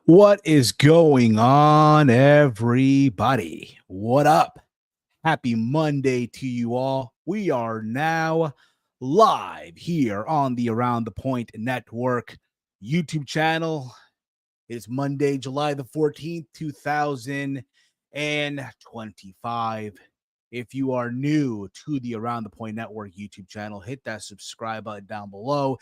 What is going on, everybody? What up? Happy Monday to you all. We are now live here on the Around the Point Network YouTube channel. It's Monday, July the 14th, 2025. If you are new to the Around the Point Network YouTube channel, hit that subscribe button down below.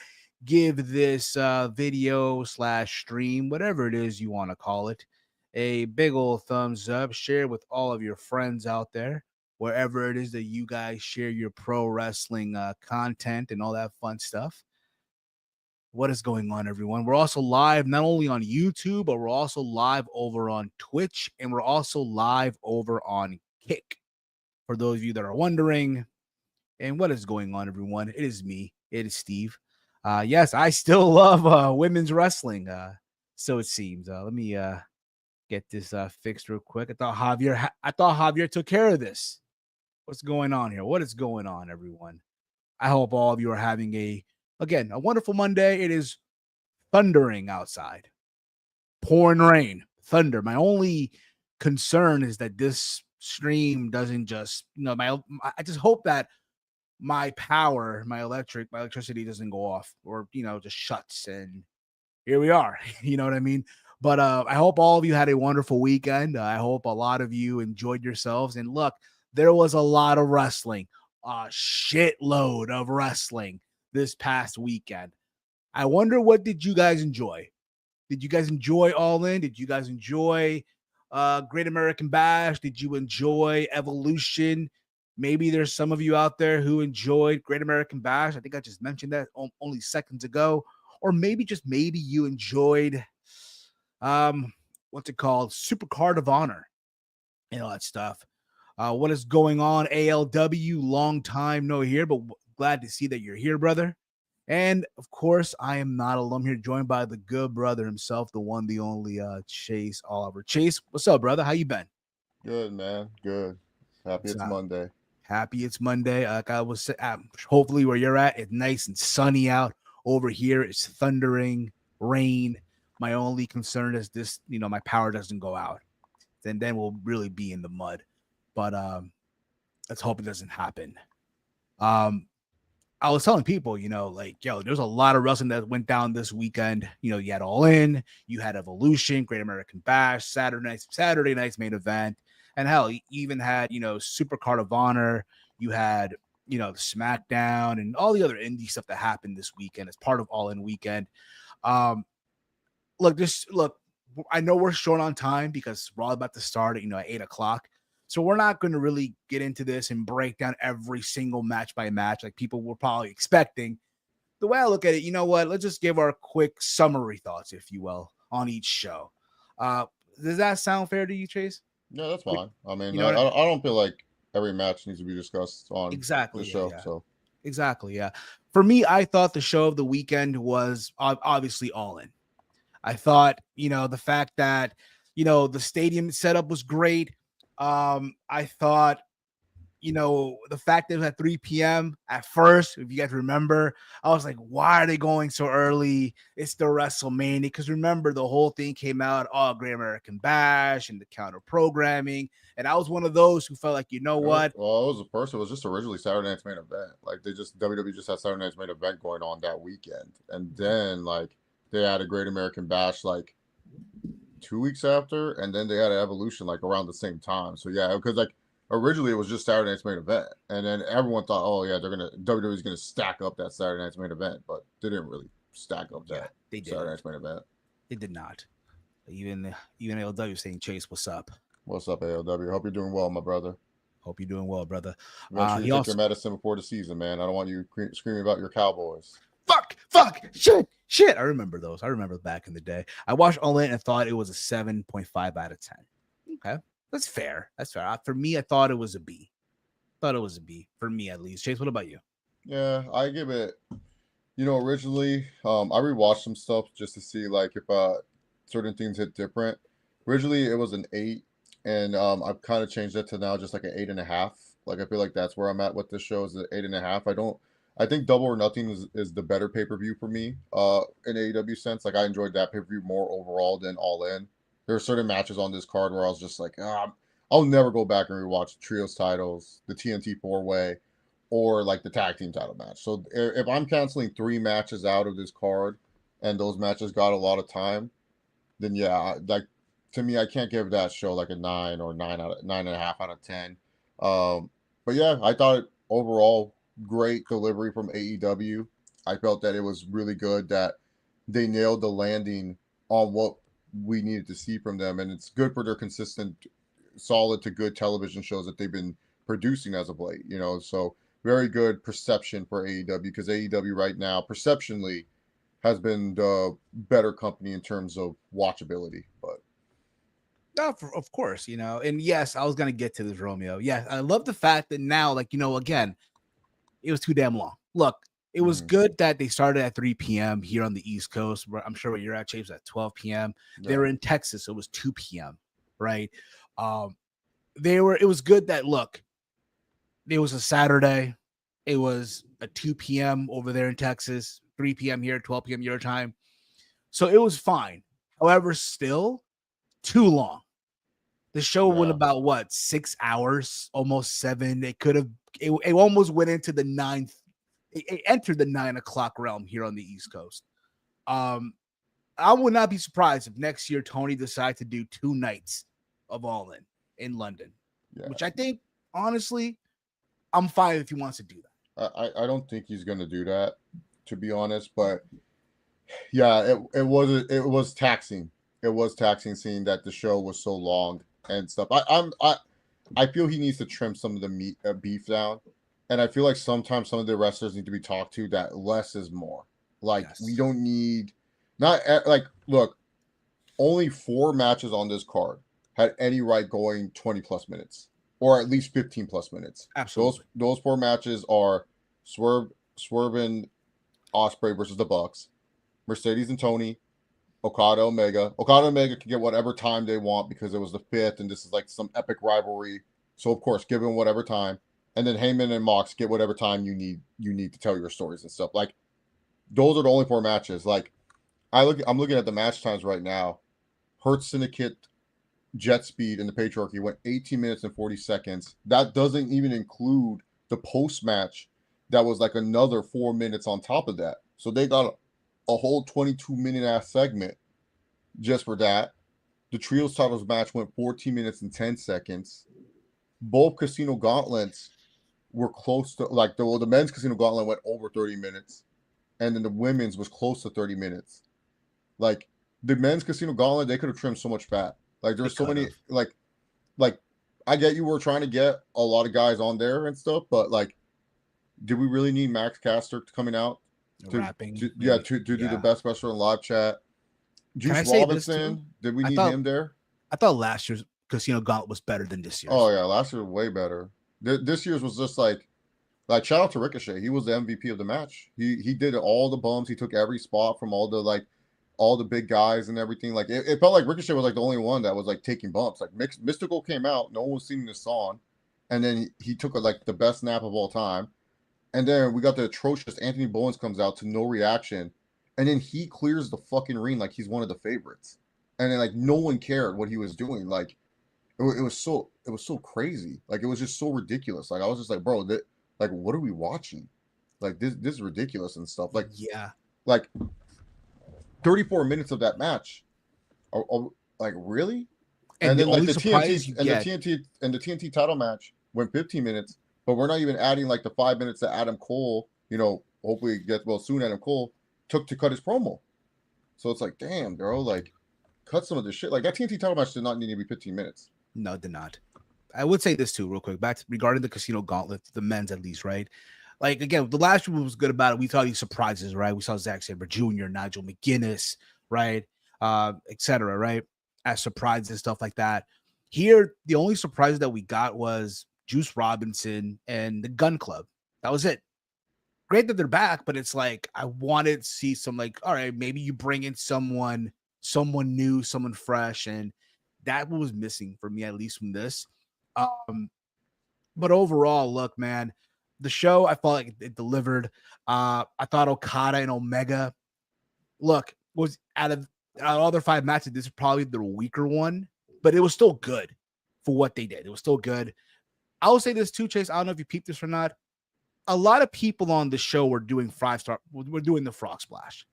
Give this video / stream, whatever it is you want to call it, a big old thumbs up. Share with all of your friends out there, wherever it is that you guys share your pro wrestling content and all that fun stuff. What is going on, everyone? We're also live not only on YouTube, but we're also live over on Twitch, and we're also live over on Kick. For those of you that are wondering, and what is going on, everyone? It is me. It is Steve. Yes, I still love women's wrestling. So it seems. Let me get this fixed real quick. I thought Javier took care of this. What's going on here? What is going on, everyone? I hope all of you are having a wonderful Monday. It is thundering outside. Pouring rain, thunder. My only concern is that this stream doesn't just, I just hope that my power, my electricity doesn't go off or, just shuts. And here we are. You know what I mean? But I hope all of you had a wonderful weekend. I hope a lot of you enjoyed yourselves. And look, there was a lot of wrestling, a shitload of wrestling this past weekend. I wonder, what did you guys enjoy? Did you guys enjoy All In? Did you guys enjoy Great American Bash? Did you enjoy Evolution? Maybe there's some of you out there who enjoyed Great American Bash. I think I just mentioned that only seconds ago. Or maybe you enjoyed, what's it called? Super Card of Honor and all that stuff. What is going on, ALW? Long time no here, but glad to see that you're here, brother. And, of course, I am not alone here, joined by the good brother himself, the one, the only Chase Oliver. Chase, what's up, brother? How you been? Good, man. Good. Happy it's Monday. Happy it's Monday. Like I was saying, hopefully where you're at, it's nice and sunny out. Over here, it's thundering, rain. My only concern is this, my power doesn't go out. Then we'll really be in the mud. But let's hope it doesn't happen. I was telling people, there's a lot of wrestling that went down this weekend. You had All In, you had Evolution, Great American Bash, Saturday night's main event. And hell, you even had, Super Card of Honor. You had, the SmackDown and all the other indie stuff that happened this weekend as part of All In Weekend. Look, I know we're short on time because we're all about to start at, at 8:00. So we're not going to really get into this and break down every single match by match like people were probably expecting. The way I look at it, you know what? Let's just give our quick summary thoughts, if you will, on each show. Does that sound fair to you, Chase? Yeah, that's fine. I mean, You know what? I don't feel like every match needs to be discussed on the Exactly. show. Yeah. So Exactly. Yeah. For me, I thought the show of the weekend was obviously All In. I thought, the fact that, the stadium setup was great. I thought, the fact that it was at 3 p.m. at first, if you guys remember, I was like, why are they going so early? It's the WrestleMania. Because remember, the whole thing came out, Great American Bash and the counter programming. And I was one of those who felt like, you know what? it was just originally Saturday Night's Main Event. Like WWE just had Saturday Night's Main Event going on that weekend, and then like they had a Great American Bash like 2 weeks after, and then they had an Evolution like around the same time. So yeah, because like originally it was just Saturday Night's Main Event, and then everyone thought, oh yeah, WWE's gonna stack up that Saturday Night's Main Event, but they didn't really stack up that Saturday Night's Main Event. They did not. Even AEW saying, Chase, what's up? What's up, AEW? Hope you're doing well, my brother. Hope you're doing well, brother. Make sure you take your medicine before the season, man. I don't want you screaming about your Cowboys. Fuck, shit. I remember those. I remember back in the day. I watched All In and thought it was a 7.5 out of 10. Okay, that's fair. For me, I thought it was a B. For me at least. Chase, what about you? Yeah, I give it. Originally, I rewatched some stuff just to see like if certain things hit different. Originally, it was an 8, and I've kind of changed it to now just like an 8.5. Like I feel like that's where I'm at with this show is an 8.5. I think Double or Nothing is the better pay-per-view for me in AEW sense. Like I enjoyed that pay-per-view more overall than All In. There are certain matches on this card where I was just like, I'll never go back and rewatch the trios titles, the TNT 4-way, or like the tag team title match. So if I'm canceling 3 matches out of this card and those matches got a lot of time, then yeah, like to me, I can't give that show like a 9 or 9.5 out of 10. But yeah, I thought overall great delivery from AEW. I felt that it was really good that they nailed the landing on what we needed to see from them, and it's good for their consistent, solid to good television shows that they've been producing as of late. So very good perception for AEW because AEW right now perceptionally has been the better company in terms of watchability. But no, of course, and yes, I was gonna get to this, Romeo. Yeah, I love the fact that now, like, again, it was too damn long. Look, it was good that they started at 3 p.m. here on the East Coast. Where I'm sure where you're at, Chase, at 12 p.m. Yeah. They were in Texas, so it was 2 p.m. Right? It was good that look, it was a Saturday. It was a 2 p.m. over there in Texas, 3 p.m. here, 12 p.m. your time. So it was fine. However, still too long. The show went about 6 hours, almost 7. It almost went into the 9th. It entered the 9 o'clock realm here on the East Coast. I would not be surprised if next year Tony decides to do 2 nights of All in London, which I think, honestly, I'm fine if he wants to do that. I don't think he's going to do that, to be honest. But yeah, it was taxing. It was taxing seeing that the show was so long and stuff. I feel he needs to trim some of the beef down, and I feel like sometimes some of the wrestlers need to be talked to that less is more. Like we don't need look, only 4 matches on this card had any right going 20 plus minutes or at least 15 plus minutes. Absolutely. Those 4 matches are Swerve and Ospreay versus the Bucks, Mercedes and Tony, Okada Omega. Okada Omega can get whatever time they want because it was the 5th and this is like some epic rivalry. So of course, give them whatever time. And then Heyman and Mox get whatever time you need to tell your stories and stuff. Like those are the only 4 matches. Like I'm looking at the match times right now. Hurt Syndicate, Jet Speed, and the Patriarchy went 18 minutes and 40 seconds. That doesn't even include the post match that was like another 4 minutes on top of that. So they got a whole 22-minute ass segment just for that. The trios titles match went 14 minutes and 10 seconds. Both Casino Gauntlets were close to like the men's Casino Gauntlet went over 30 minutes, and then the women's was close to 30 minutes. Like the men's Casino Gauntlet, they could have trimmed so much fat. Like there's so many like I get you were trying to get a lot of guys on there and stuff, but like, did we really need Max Caster coming out rapping? to do the best wrestler in live chat? Juice Robinson, did we need him there? I thought last year's Casino Gauntlet was better than this year's. Oh yeah, last year was way better. This year's was just like shout out to Ricochet. He was the MVP of the match. He did all the bumps. He took every spot from all the big guys and everything. Like it felt like Ricochet was like the only one that was like taking bumps. Like Mystical came out, no one was singing this song, and then he took like the best snap of all time. And then we got the atrocious Anthony Bowens comes out to no reaction. And then he clears the fucking ring like he's one of the favorites. And then like no one cared what he was doing. Like it was so crazy. Like it was just so ridiculous. Like I was just like, bro, like what are we watching? Like this is ridiculous and stuff. Like yeah. Like 34 minutes of that match. Are like really? And then like the TNT title match went 15 minutes, but we're not even adding like the 5 minutes that Adam Cole, hopefully gets well soon. Adam Cole took to cut his promo. So it's like, damn, bro, like cut some of this shit. Like that TNT title match did not need to be 15 minutes. No, it did not. I would say this too, real quick, regarding the Casino Gauntlet, the men's at least, right? Like again, the last one was good about it. We saw these surprises, right? We saw Zack Sabre Jr., Nigel McGuinness, right? Etc., right? As surprises and stuff like that. Here, the only surprise that we got was Juice Robinson and the Gun Club. That was it. Great that they're back, but it's like I wanted to see some like, all right, maybe you bring in someone new, someone fresh, and that was missing for me, at least from this. But overall, look, man, the show I felt like it delivered. I thought Okada and Omega, look, was out of all their 5 matches, this is probably the weaker one, but it was still good for what they did. It was still good. I will say this too, Chase. I don't know if you peeped this or not. A lot of people on the show were doing 5-star. We're doing the frog splash.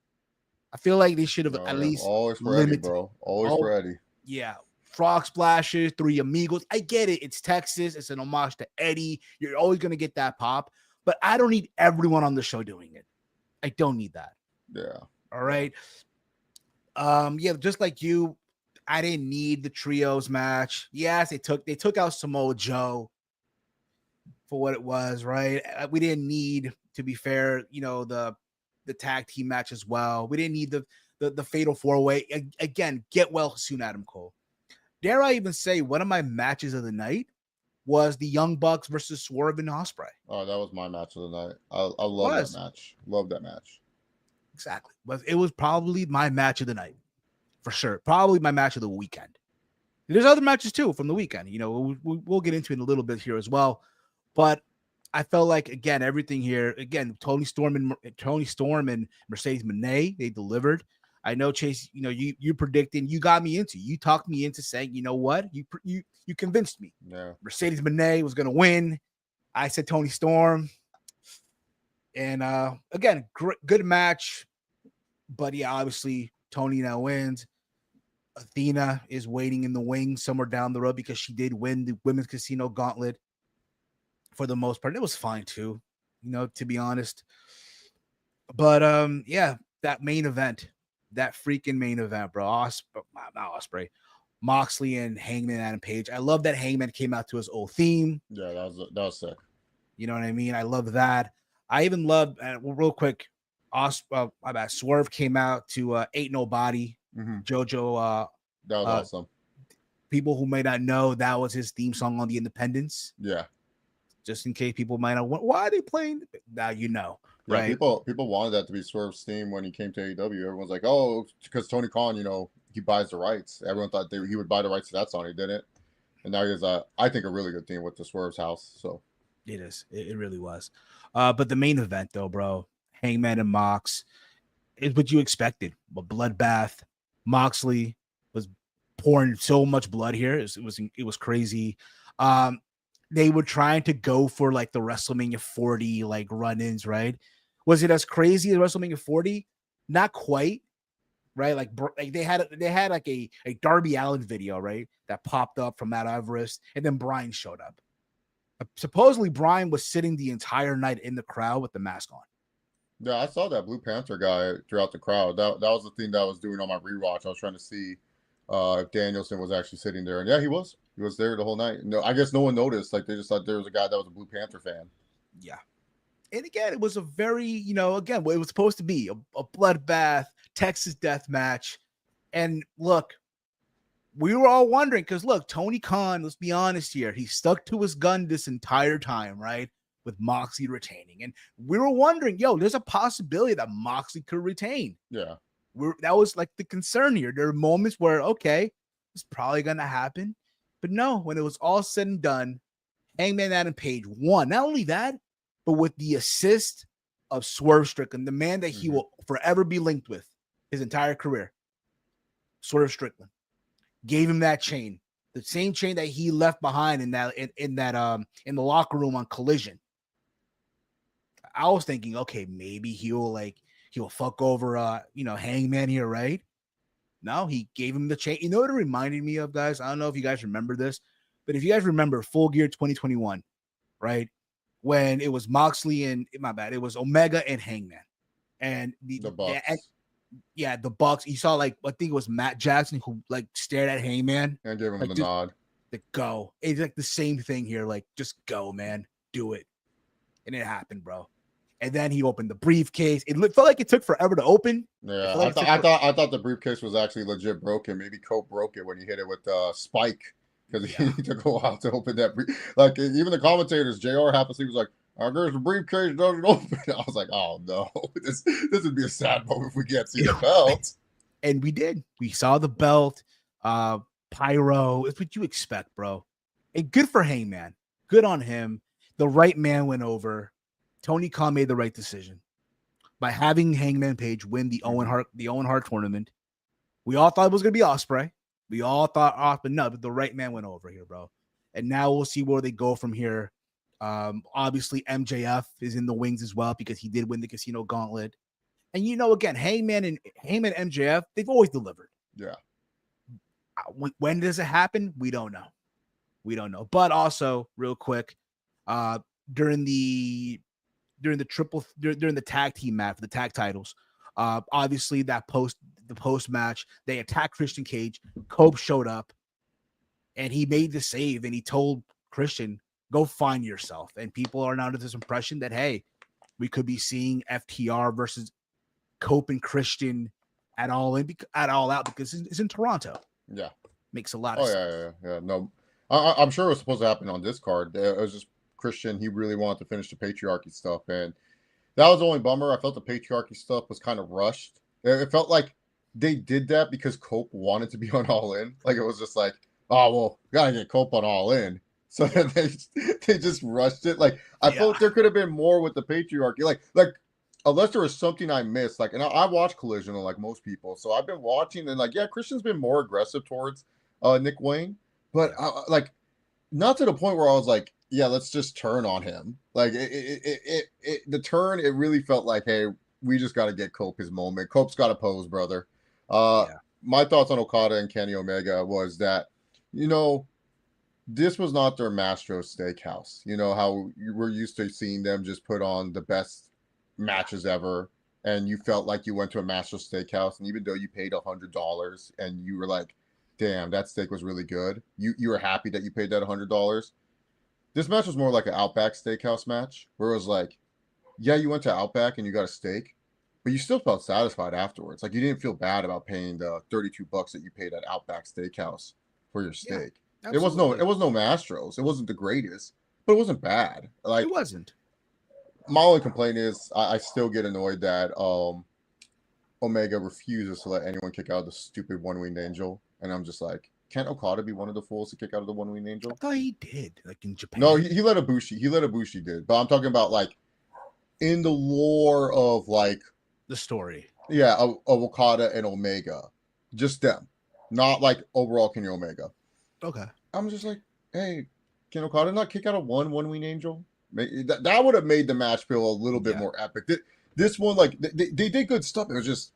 I feel like they should have at least always ready, bro. Always ready. Yeah, frog splashes, Three Amigos. I get it. It's Texas. It's an homage to Eddie. You're always gonna get that pop, but I don't need everyone on the show doing it. I don't need that. Yeah. All right. Yeah, just like you, I didn't need the trios match. Yes, they took out Samoa Joe for what it was, right? We didn't need, to be fair, the tag team match as well. We didn't need the fatal 4-way. Again, get well soon, Adam Cole. Dare I even say one of my matches of the night was the Young Bucks versus Swerve and Ospreay. Oh, that was my match of the night. I love that match. Love that match. Exactly. It was probably my match of the night, for sure. Probably my match of the weekend. There's other matches too from the weekend. We'll get into it in a little bit here as well. But I felt like, again, everything here, again, Tony Storm and Mercedes Moné, they delivered. I know, Chase, you predicting, you got me into, you talked me into saying, you know what, you convinced me. Yeah. Mercedes Moné was going to win. I said Tony Storm. And again, good match. But yeah, obviously, Tony now wins. Athena is waiting in the wings somewhere down the road because she did win the Women's Casino Gauntlet for the most part. It was fine too, to be honest. But yeah, that main event, that freaking main event, bro. Not Ospreay, Moxley and Hangman Adam Page. I love that Hangman came out to his old theme. Yeah, that was sick. You know what I mean? I love that. I even love, real quick, Swerve came out to Ain't Nobody. Mm-hmm. JoJo. That was awesome. People who may not know, that was his theme song on the Independence. Yeah. Just in case people might not want, why are they playing? Now right? People wanted that to be Swerve's theme when he came to AEW. Everyone's like, oh, because Tony Khan, he buys the rights. Everyone thought he would buy the rights to that song. He didn't. And now he has, I think, a really good theme with the Swerve's house. So it is. It really was. But the main event, though, bro, Hangman and Mox, is what you expected. A bloodbath. Moxley was pouring so much blood here. It was crazy. They were trying to go for like the WrestleMania 40 like run-ins, right? Was it as crazy as WrestleMania 40? Not quite, right? Like they had like a Darby Allin video, right, that popped up from Mount Everest, and then Brian showed up. Supposedly, Brian was sitting the entire night in the crowd with the mask on. Yeah, I saw that Blue Panther guy throughout the crowd. That was the thing that I was doing on my rewatch. I was trying to see if Danielson was actually sitting there, and yeah, he was. He was there the whole night. No, I guess no one noticed. Like they just thought there was a guy that was a Blue Panther fan. Yeah. And again, it was a very, again, what it was supposed to be a bloodbath, Texas death match. And look, we were all wondering because, look, Tony Khan, let's be honest here, he stuck to his gun this entire time, right? With Moxley retaining. And we were wondering, there's a possibility that Moxley could retain. Yeah. That was like the concern here. There were moments where, okay, it's probably going to happen. But no, when it was all said and done, Hangman Adam Page won. Not only that, but with the assist of Swerve Strickland, the man that he will forever be linked with his entire career. Swerve Strickland gave him that chain, the same chain that he left behind in the locker room on Collision. I was thinking, okay, maybe he'll fuck over Hangman here, right? No, he gave him the chain. You know what it reminded me of, guys? I don't know if you guys remember this, but if you guys remember Full Gear 2021, right? When it was Moxley and it was Omega and Hangman, and the Bucks. The Bucks. You saw I think it was Matt Jackson who stared at Hangman and gave him the nod. Go. It's like the same thing here. Like, just go, man, do it, and it happened, bro. And then he opened the briefcase. It felt like it took forever to open. Yeah, I thought the briefcase was actually legit broken. Maybe Cope broke it when he hit it with Spike. Because he took a while to open that. Like, even the commentators, JR Happily was like, I guess the briefcase doesn't open. I was like, oh, no. This would be a sad moment if we can't see the belt. And we did. We saw the belt. Pyro. It's what you expect, bro. And good for Hangman. Good on him. The right man went over. Tony Khan made the right decision by having Hangman Page win the Owen Hart tournament. We all thought it was going to be Ospreay. We all thought, but no, but the right man went over here, bro. And now we'll see where they go from here. Obviously, MJF is in the wings as well because he did win the Casino Gauntlet. And again, Hangman and MJF, they've always delivered. Yeah. When does it happen? We don't know. But also, real quick, during the tag team match for the tag titles, obviously the post match, they attacked Christian Cage. Cope showed up and he made the save and he told Christian, go find yourself. And people are now under this impression that, hey, we could be seeing FTR versus Cope and Christian at all out because it's in Toronto. Yeah. Makes a lot of sense. Yeah. No, I'm sure it was supposed to happen on this card. It was just Christian. He really wanted to finish the patriarchy stuff. And that was the only bummer. I felt the patriarchy stuff was kind of rushed. It felt like they did that because Cope wanted to be on All In. Like, it was just like, oh, well, gotta get Cope on All In. So they just rushed it. Like, I felt there could have been more with the patriarchy. Like unless there was something I missed. Like, and I watch Collision like most people. So I've been watching and Christian's been more aggressive towards Nick Wayne. But not to the point where I was like, yeah, let's just turn on him. Like the turn, it really felt like, hey, we just got to get Cope his moment. Cope's got to pose, brother. My thoughts on Okada and Kenny Omega was that, this was not their Mastro Steakhouse. You know how we're used to seeing them just put on the best matches ever, and you felt like you went to a Mastro Steakhouse, and even though you paid $100 and you were like, damn, that steak was really good, you were happy that you paid that $100. This match was more like an Outback Steakhouse match, where it was like, yeah, you went to Outback and you got a steak, but you still felt satisfied afterwards. Like, you didn't feel bad about paying the $32 that you paid at Outback Steakhouse for your steak. It was no Mastros. It wasn't the greatest, but it wasn't bad. Like, it wasn't. My only complaint is I still get annoyed that Omega refuses to let anyone kick out the stupid one-winged angel, and I'm just like, can't Okada be one of the fools to kick out of the one-winged angel? I thought he did, like in Japan. No, he let Ibushi. Did, but I'm talking about like in the lore of like the story. Yeah, of Okada and Omega, just them, not like overall Kenny Omega. Okay. I'm just like, hey, can Okada not kick out a one-winged angel? That would have made the match feel a little bit more epic. This one, like, they did good stuff. It was just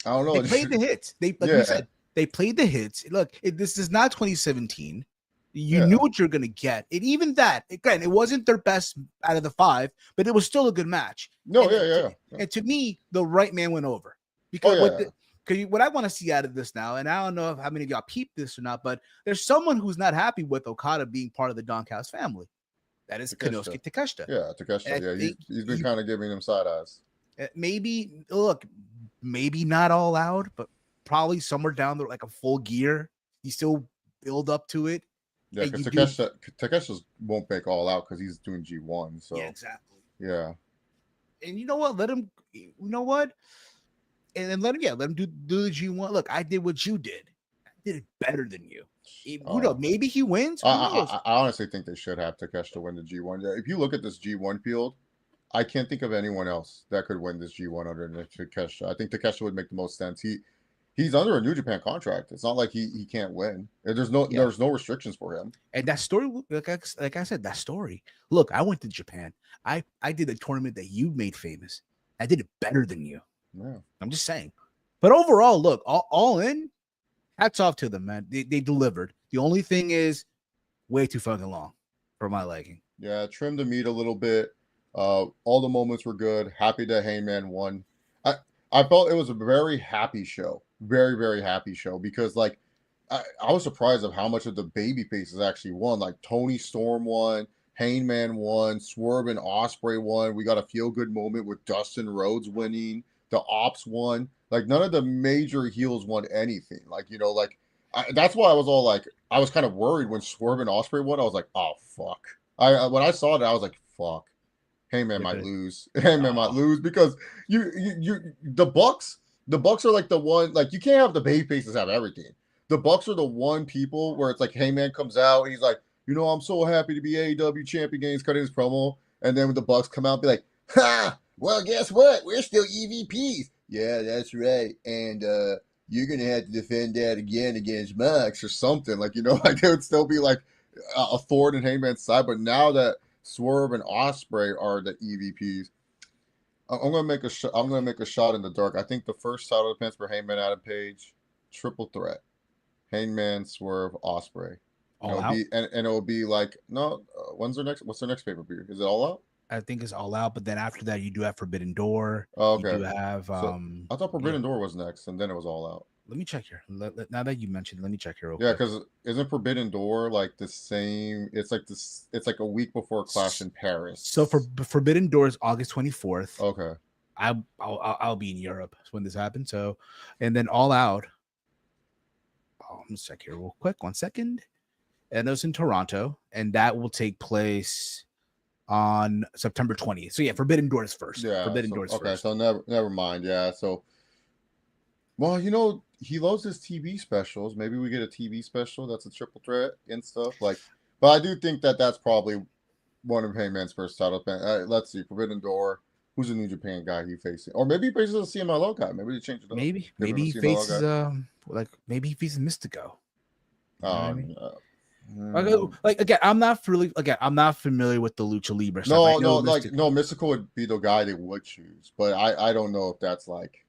I don't They know. played the hits. They like we Yeah, said, they played the hits. Look, this is not 2017. You knew yeah. what you're gonna get, and even that again, it wasn't their best out of the 5, but it was still a good match. No, And yeah, it, yeah, yeah. and to me, the right man went over Oh because yeah, what I want to see out of this now, and I don't know if how many of y'all peeped this or not, but there's someone who's not happy with Okada being part of the Doncast family. That is Takeshita. Konosuke Takeshita. Yeah, And Takeshita. I Yeah, think he's been kind of giving him side eyes. maybe look, maybe not all out, but probably somewhere down there, like a full gear. You still build up to it, Yeah, and because you do. Takeshita won't make all out because he's doing G1. Yeah, So exactly. yeah, And you know what? Let him. You know what? And then let him. Yeah, let him do the G1. Look, I did what you did. I did it better than you. Who knows? Maybe he wins. Who knows? I honestly think they should have Takeshita win the G1. Yeah, if you look at this G1 field, I can't think of anyone else that could win this G1 under Takeshita. I think Takeshita would make the most sense. He's under a New Japan contract. It's not like he can't win. There's Yeah. no restrictions for him. And that story, like I said, that story. Look, I went to Japan. I did a tournament that you made famous. I did it better than you. Yeah. I'm just saying. But overall, look, all in, hats off to them, man. They delivered. The only thing is way too fucking long for my liking. Yeah, trimmed the meat a little bit. All the moments were good. Happy that Heyman won. I I felt it was a very happy show. Very, very happy show because like I was surprised of how much of the baby faces actually won. Like Tony Storm won, Heyman won, Swerve and Osprey won. We got a feel good moment with Dustin Rhodes winning. The Ops won. Like none of the major heels won anything. Like like that's why I was all like I was kind of worried when Swerve and Osprey won. I was like, oh fuck. When I saw it, I was like, fuck. Heyman might lose. Heyman might lose because the Bucks are like the one like you can't have the baby faces have everything. The Bucks are the one people where it's like Heyman comes out and he's like, I'm so happy to be AEW champion. He's cutting his promo, and then when the Bucks come out, and be like, ha! Well, guess what? We're still EVPs. Yeah, that's right. And you're gonna have to defend that again against Max or something. Like like it would still be like a thorn in Heyman's side. But now that Swerve and Osprey are the EVPs, I'm gonna make I'm gonna make a shot in the dark. I think the first title defense for Heyman Adam Page, triple threat. Hangman, Swerve, Osprey. And All out. It'll be like no. What's their next pay per view? Is it All Out? I think it's all out, but then after that, you do have Forbidden Door. Oh, You okay. do have So I thought Forbidden Door was next, and then it was All Out. Let me check here. Now that you mentioned, let me check here. Yeah, because isn't Forbidden Door like the same? It's like this. It's like a week before Clash in Paris. So for Forbidden Door is August 24th. Okay. I'll be in Europe when this happens. So, and then All Out. Oh, let me check here real quick. 1 second. And it's in Toronto, and that will take place on September 20th. So yeah, Forbidden Doors first. Yeah. Forbidden Doors okay, first. so never mind. Yeah. So, well, he loves his TV specials. Maybe we get a TV special that's a triple threat and stuff like. But I do think that that's probably one of Heyman's first title. Let's see, Forbidden Door. Who's the New Japan guy he facing? Or maybe he faces a CMLL guy. Maybe they change it up. Maybe he faces maybe he faces Mystico. You know what I mean? Like again, I'm not familiar with the Lucha Libre stuff. No, Mystical would be the guy they would choose, but I don't know if that's like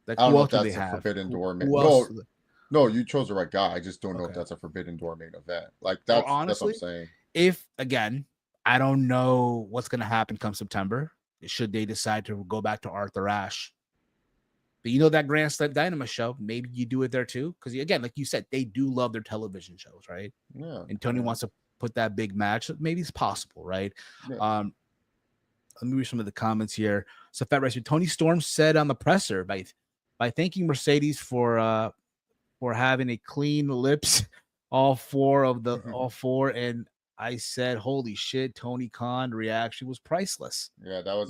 I don't who know else if that's do they a have? Forbidden Door main. Who No, you chose the right guy. I just don't know if that's a Forbidden Door main event. Like that's what I'm saying. If again, I don't know what's gonna happen come September. Should they decide to go back to Arthur Ashe? But that Grand Slam Dynamo show, maybe you do it there too. Because again, like you said, they do love their television shows, right? Yeah. And Tony wants to put that big match. Maybe it's possible, right? Yeah. Let me read some of the comments here. So Fat Racer, Tony Storm said on the presser by thanking Mercedes for having a clean lips, all four, and I said, holy shit, Tony Khan reaction was priceless. Yeah, that was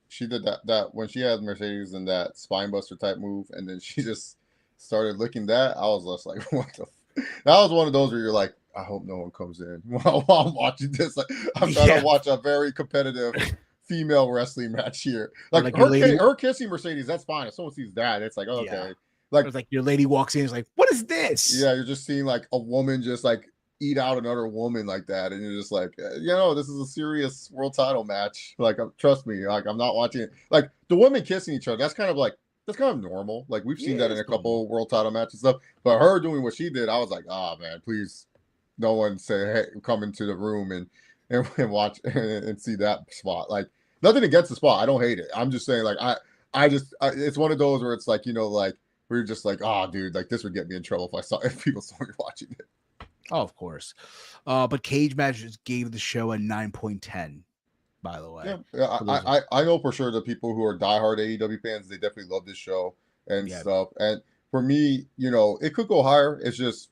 she did that when she had Mercedes in that spinebuster type move, and then she just started licking that. I was just like, what the that was one of those where you're like, I hope no one comes in while I'm watching this. Like, I'm trying to watch a very competitive female wrestling match here. Like her kissing Mercedes, that's fine. If someone sees that, it's like, okay. Yeah. Like, it's like your lady walks in, is like, what is this? Yeah, you're just seeing like a woman just like eat out another woman like that, and you're just like, this is a serious world title match. Like, trust me, like I'm not watching it. Like the women kissing each other, that's kind of like that's kind of normal. Like we've seen Yeah, that in it's a normal. couple world title matches and stuff. But her doing what she did, I was like, ah, man, please, no one say, hey, come into the room and watch and see that spot. Like nothing against the spot, I don't hate it. I'm just saying, like it's one of those where it's like like we're just like, oh, dude, like this would get me in trouble if people saw me watching it. Oh, of course. But Cage Matches gave the show a 9.10. By the way, Yeah, I know for sure the people who are diehard AEW fans, they definitely love this show and yeah, stuff. And for me, it could go higher. It's just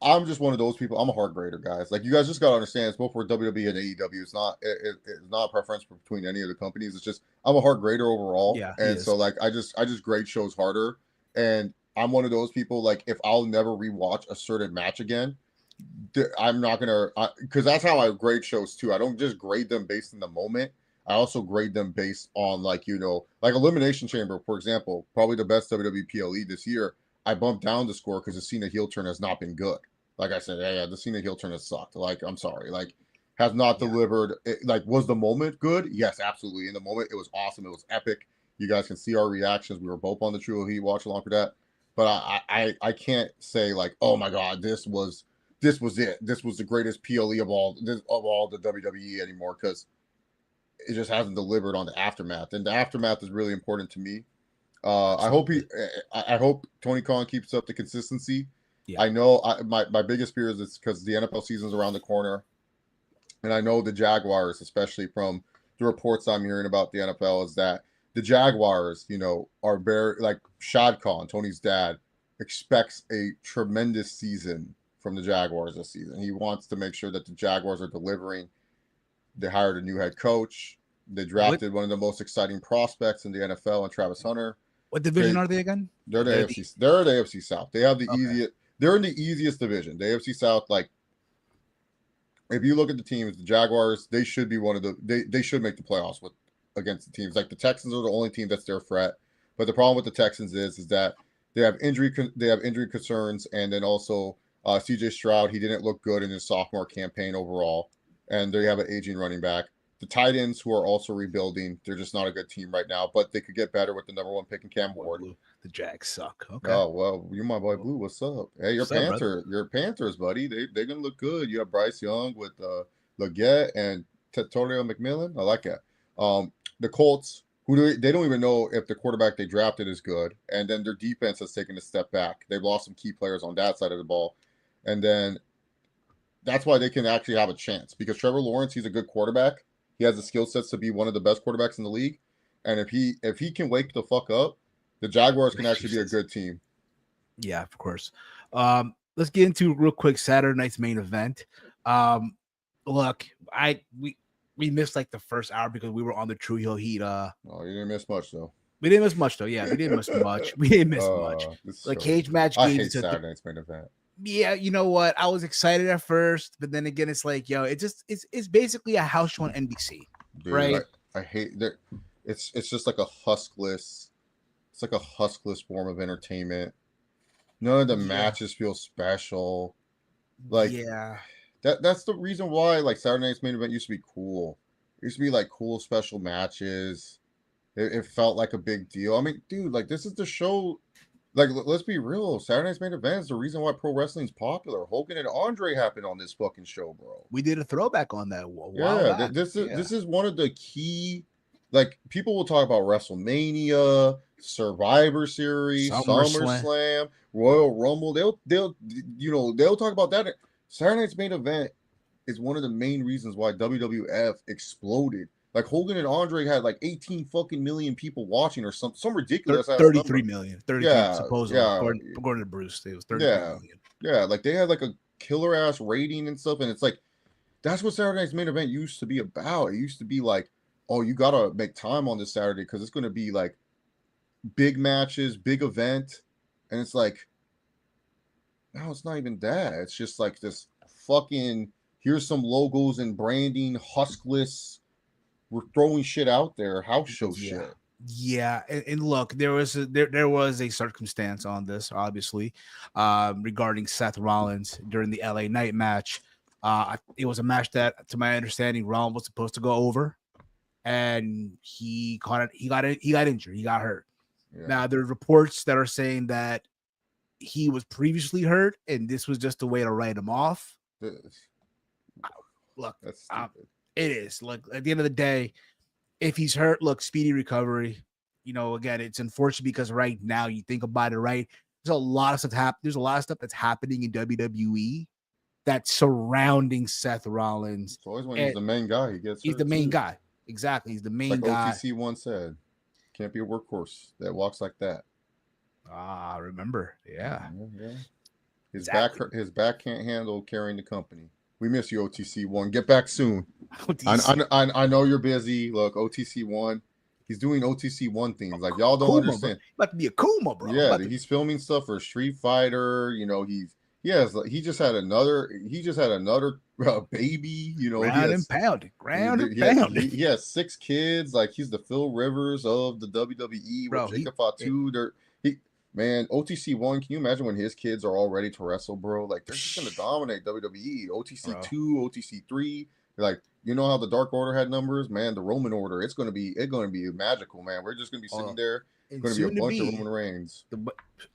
I'm just one of those people. I'm a heart grader, guys. Like you guys just gotta understand, it's both for WWE and AEW. It's not a preference between any of the companies. It's just I'm a heart grader overall, yeah, he and so is. like I just grade shows harder. And I'm one of those people. Like if I'll never rewatch a certain match again, I'm not gonna, because that's how I grade shows too. I don't just grade them based in the moment. I also grade them based on like like Elimination Chamber, for example, probably the best WWE PLE this year. I bumped down the score because the Cena heel turn has not been good. Like I said, yeah, the Cena heel turn has sucked. Like I'm sorry, like has not Yeah. delivered. Like was the moment good? Yes, absolutely. In the moment, it was awesome. It was epic. You guys can see our reactions. We were both on the True Heat watch along for that. But I can't say like, oh my god, this was it. This was the greatest PLE of all the WWE anymore because it just hasn't delivered on the aftermath, and the aftermath is really important to me. I hope Absolutely. I hope Tony Khan keeps up the consistency. Yeah. I know my biggest fear is because the NFL season's around the corner, and I know the Jaguars, especially from the reports I'm hearing about the NFL, is that the Jaguars, are very like Shad Khan, Tony's dad, expects a tremendous season from the Jaguars this season. He wants to make sure that the Jaguars are delivering. They hired a new head coach. They What drafted one of the most exciting prospects in the NFL, and Travis Hunter. what division They are they again? they're the They're the AFC. They're the AFC South. They have the okay. easiest. They're in the easiest division. The AFC South, like if you look at the teams, the Jaguars, they should be one of they should make the playoffs with against the teams. Like the Texans are the only team that's their threat. But the problem with the Texans is that they have injury concerns, and then also CJ Stroud, he didn't look good in his sophomore campaign overall, and they have an aging running back. The Titans, who are also rebuilding, they're just not a good team right now, but they could get better with the number one pick in Cam Boy, Ward. Blue. The Jags suck. Okay. Oh well, you're my boy Well, Blue. What's up? Hey, what's up, brother? Your Panthers, buddy. They're gonna look good. You have Bryce Young with Leggett and Tatorio McMillan. I like that. The Colts, they don't even know if the quarterback they drafted is good, and then their defense has taken a step back. They've lost some key players on that side of the ball, and then that's why they can actually have a chance because Trevor Lawrence, he's a good quarterback. He has the skill sets to be one of the best quarterbacks in the league, and if he can wake the fuck up, the Jaguars can actually be a Jesus. good team. Yeah, of course. Let's get into real quick Saturday night's main event. Look, we missed like the first hour because we were on the True Hill Heat. Oh, you didn't miss much though. We didn't miss much though. Yeah, we didn't miss much. We didn't miss much. This is The so cage ridiculous. match I gave hate it to Saturday night's main event. yeah, you know what? I was excited at first, but then again, it's like, yo, it's basically a house show on NBC, Dude, right? I hate that. It's just like a huskless. It's like a huskless form of entertainment. None of the Yeah, matches feel special. Like yeah, that's the reason why like Saturday night's main event used to be cool. It used to be like cool special matches. It felt like a big deal. I mean, dude, like this is the show. Like, let's be real. Saturday night's main event is the reason why pro wrestling's popular. Hogan and Andre happened on this fucking show, bro. we did a throwback on that a while Yeah, back. this is Yeah, this is one of the key. Like, people will talk about WrestleMania, Survivor Series, SummerSlam. SummerSlam, Royal Rumble. They'll talk about that. Saturday night's main event is one of the main reasons why WWF exploded. Like Hogan and Andre had like 18 fucking million people watching or some ridiculous ass 33 number. million, 33 Yeah, supposedly, yeah, according to Bruce, it was 33 yeah, million. yeah. Like they had like a killer ass rating and stuff, and it's like that's what Saturday night's main event used to be about. It used to be like, oh, you gotta make time on this Saturday because it's gonna be like big matches, big event, and it's like, no, it's not even that. It's just like this fucking here's some logos and branding, huskless. We're throwing shit out there, house show Yeah. shit. Yeah, and look, there was a circumstance on this, obviously, regarding Seth Rollins during the LA Knight match. It was a match that, to my understanding, Rollins was supposed to go over, and he got injured, he got hurt. Yeah. Now there are reports that are saying that he was previously hurt, and this was just a way to write him off. This- Look, That's stupid. it is. Look, at the end of the day, if he's hurt, look, speedy recovery. Again, it's unfortunate because right now you think about it, right? There's a lot of stuff There's a lot of stuff that's happening in WWE that's surrounding Seth Rollins. It's always when he's And the main guy, he gets he's the hurt main too. guy. Exactly. He's the It's main like guy. OTC once said, can't be a workhorse that walks like that. Ah, remember. Yeah. Yeah. Exactly. His back can't handle carrying the company. We miss you, OTC one. Get back soon. OTC. I know you're busy. Look, OTC one. He's doing OTC one things like y'all don't Kuma, understand. Bro. About to be a Kuma, bro. Yeah, he's filming stuff for Street Fighter. He just had another baby. Ground and pounded. He has 6 kids. Like he's the Phil Rivers of the WWE Bro, with Jacob Fatu. Man, OTC one. Can you imagine when his kids are all ready to wrestle, bro? Like they're just gonna dominate WWE. OTC 2, OTC 3. Like how the Dark Order had numbers, man. The Roman Order, it's gonna be magical, man. We're just gonna be sitting there. It's gonna be a bunch of Roman Reigns, the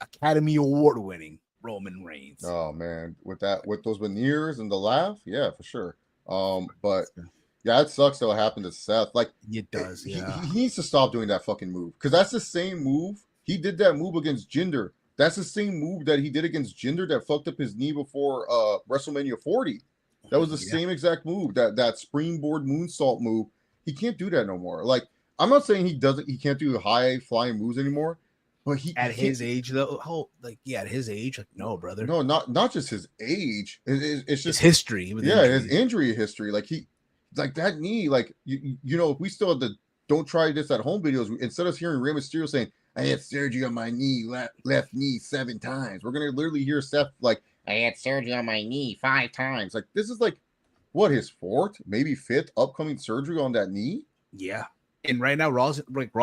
Academy Award winning Roman Reigns. Oh man, with those veneers and the laugh, yeah, for sure. But yeah, it sucks that what happened to Seth. Like it does. He needs to stop doing that fucking move because that's the same move he did that move against Jinder. That's the same move that he did against Jinder that fucked up his knee before WrestleMania 40. That was the same exact move. That springboard moonsault move. He can't do that no more. Like I'm not saying he can't do high flying moves anymore. But at his age, though, at his age, like no, brother. No, not just his age. It's just his history. His injury history. Like that knee. Like if we still had the "Don't try this at home" videos, instead of hearing Rey Mysterio saying, "I had surgery on my knee, left knee 7 times," we're gonna literally hear Seth like, "I had surgery on my knee 5 times." Like this is like what his 4th, maybe 5th upcoming surgery on that knee. Yeah. And right now, Raw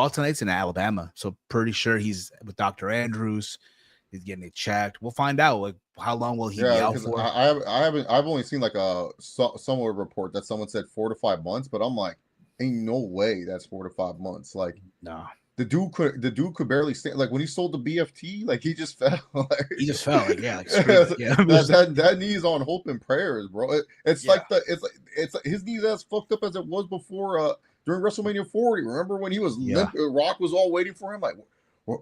tonight's in Alabama, so pretty sure he's with Dr. Andrews. He's getting it checked. We'll find out. Like, how long will he be out for? I've only seen like a somewhere report that someone said 4 to 5 months, but I'm like, ain't no way that's 4 to 5 months. Like, no, the dude could barely stand. Like when he sold the BFT, like he just fell. He just fell. Like that knee's on hope and prayers, bro. It's like his knee's as fucked up as it was before. During WrestleMania 40, remember when he was limp? Rock was all waiting for him, like,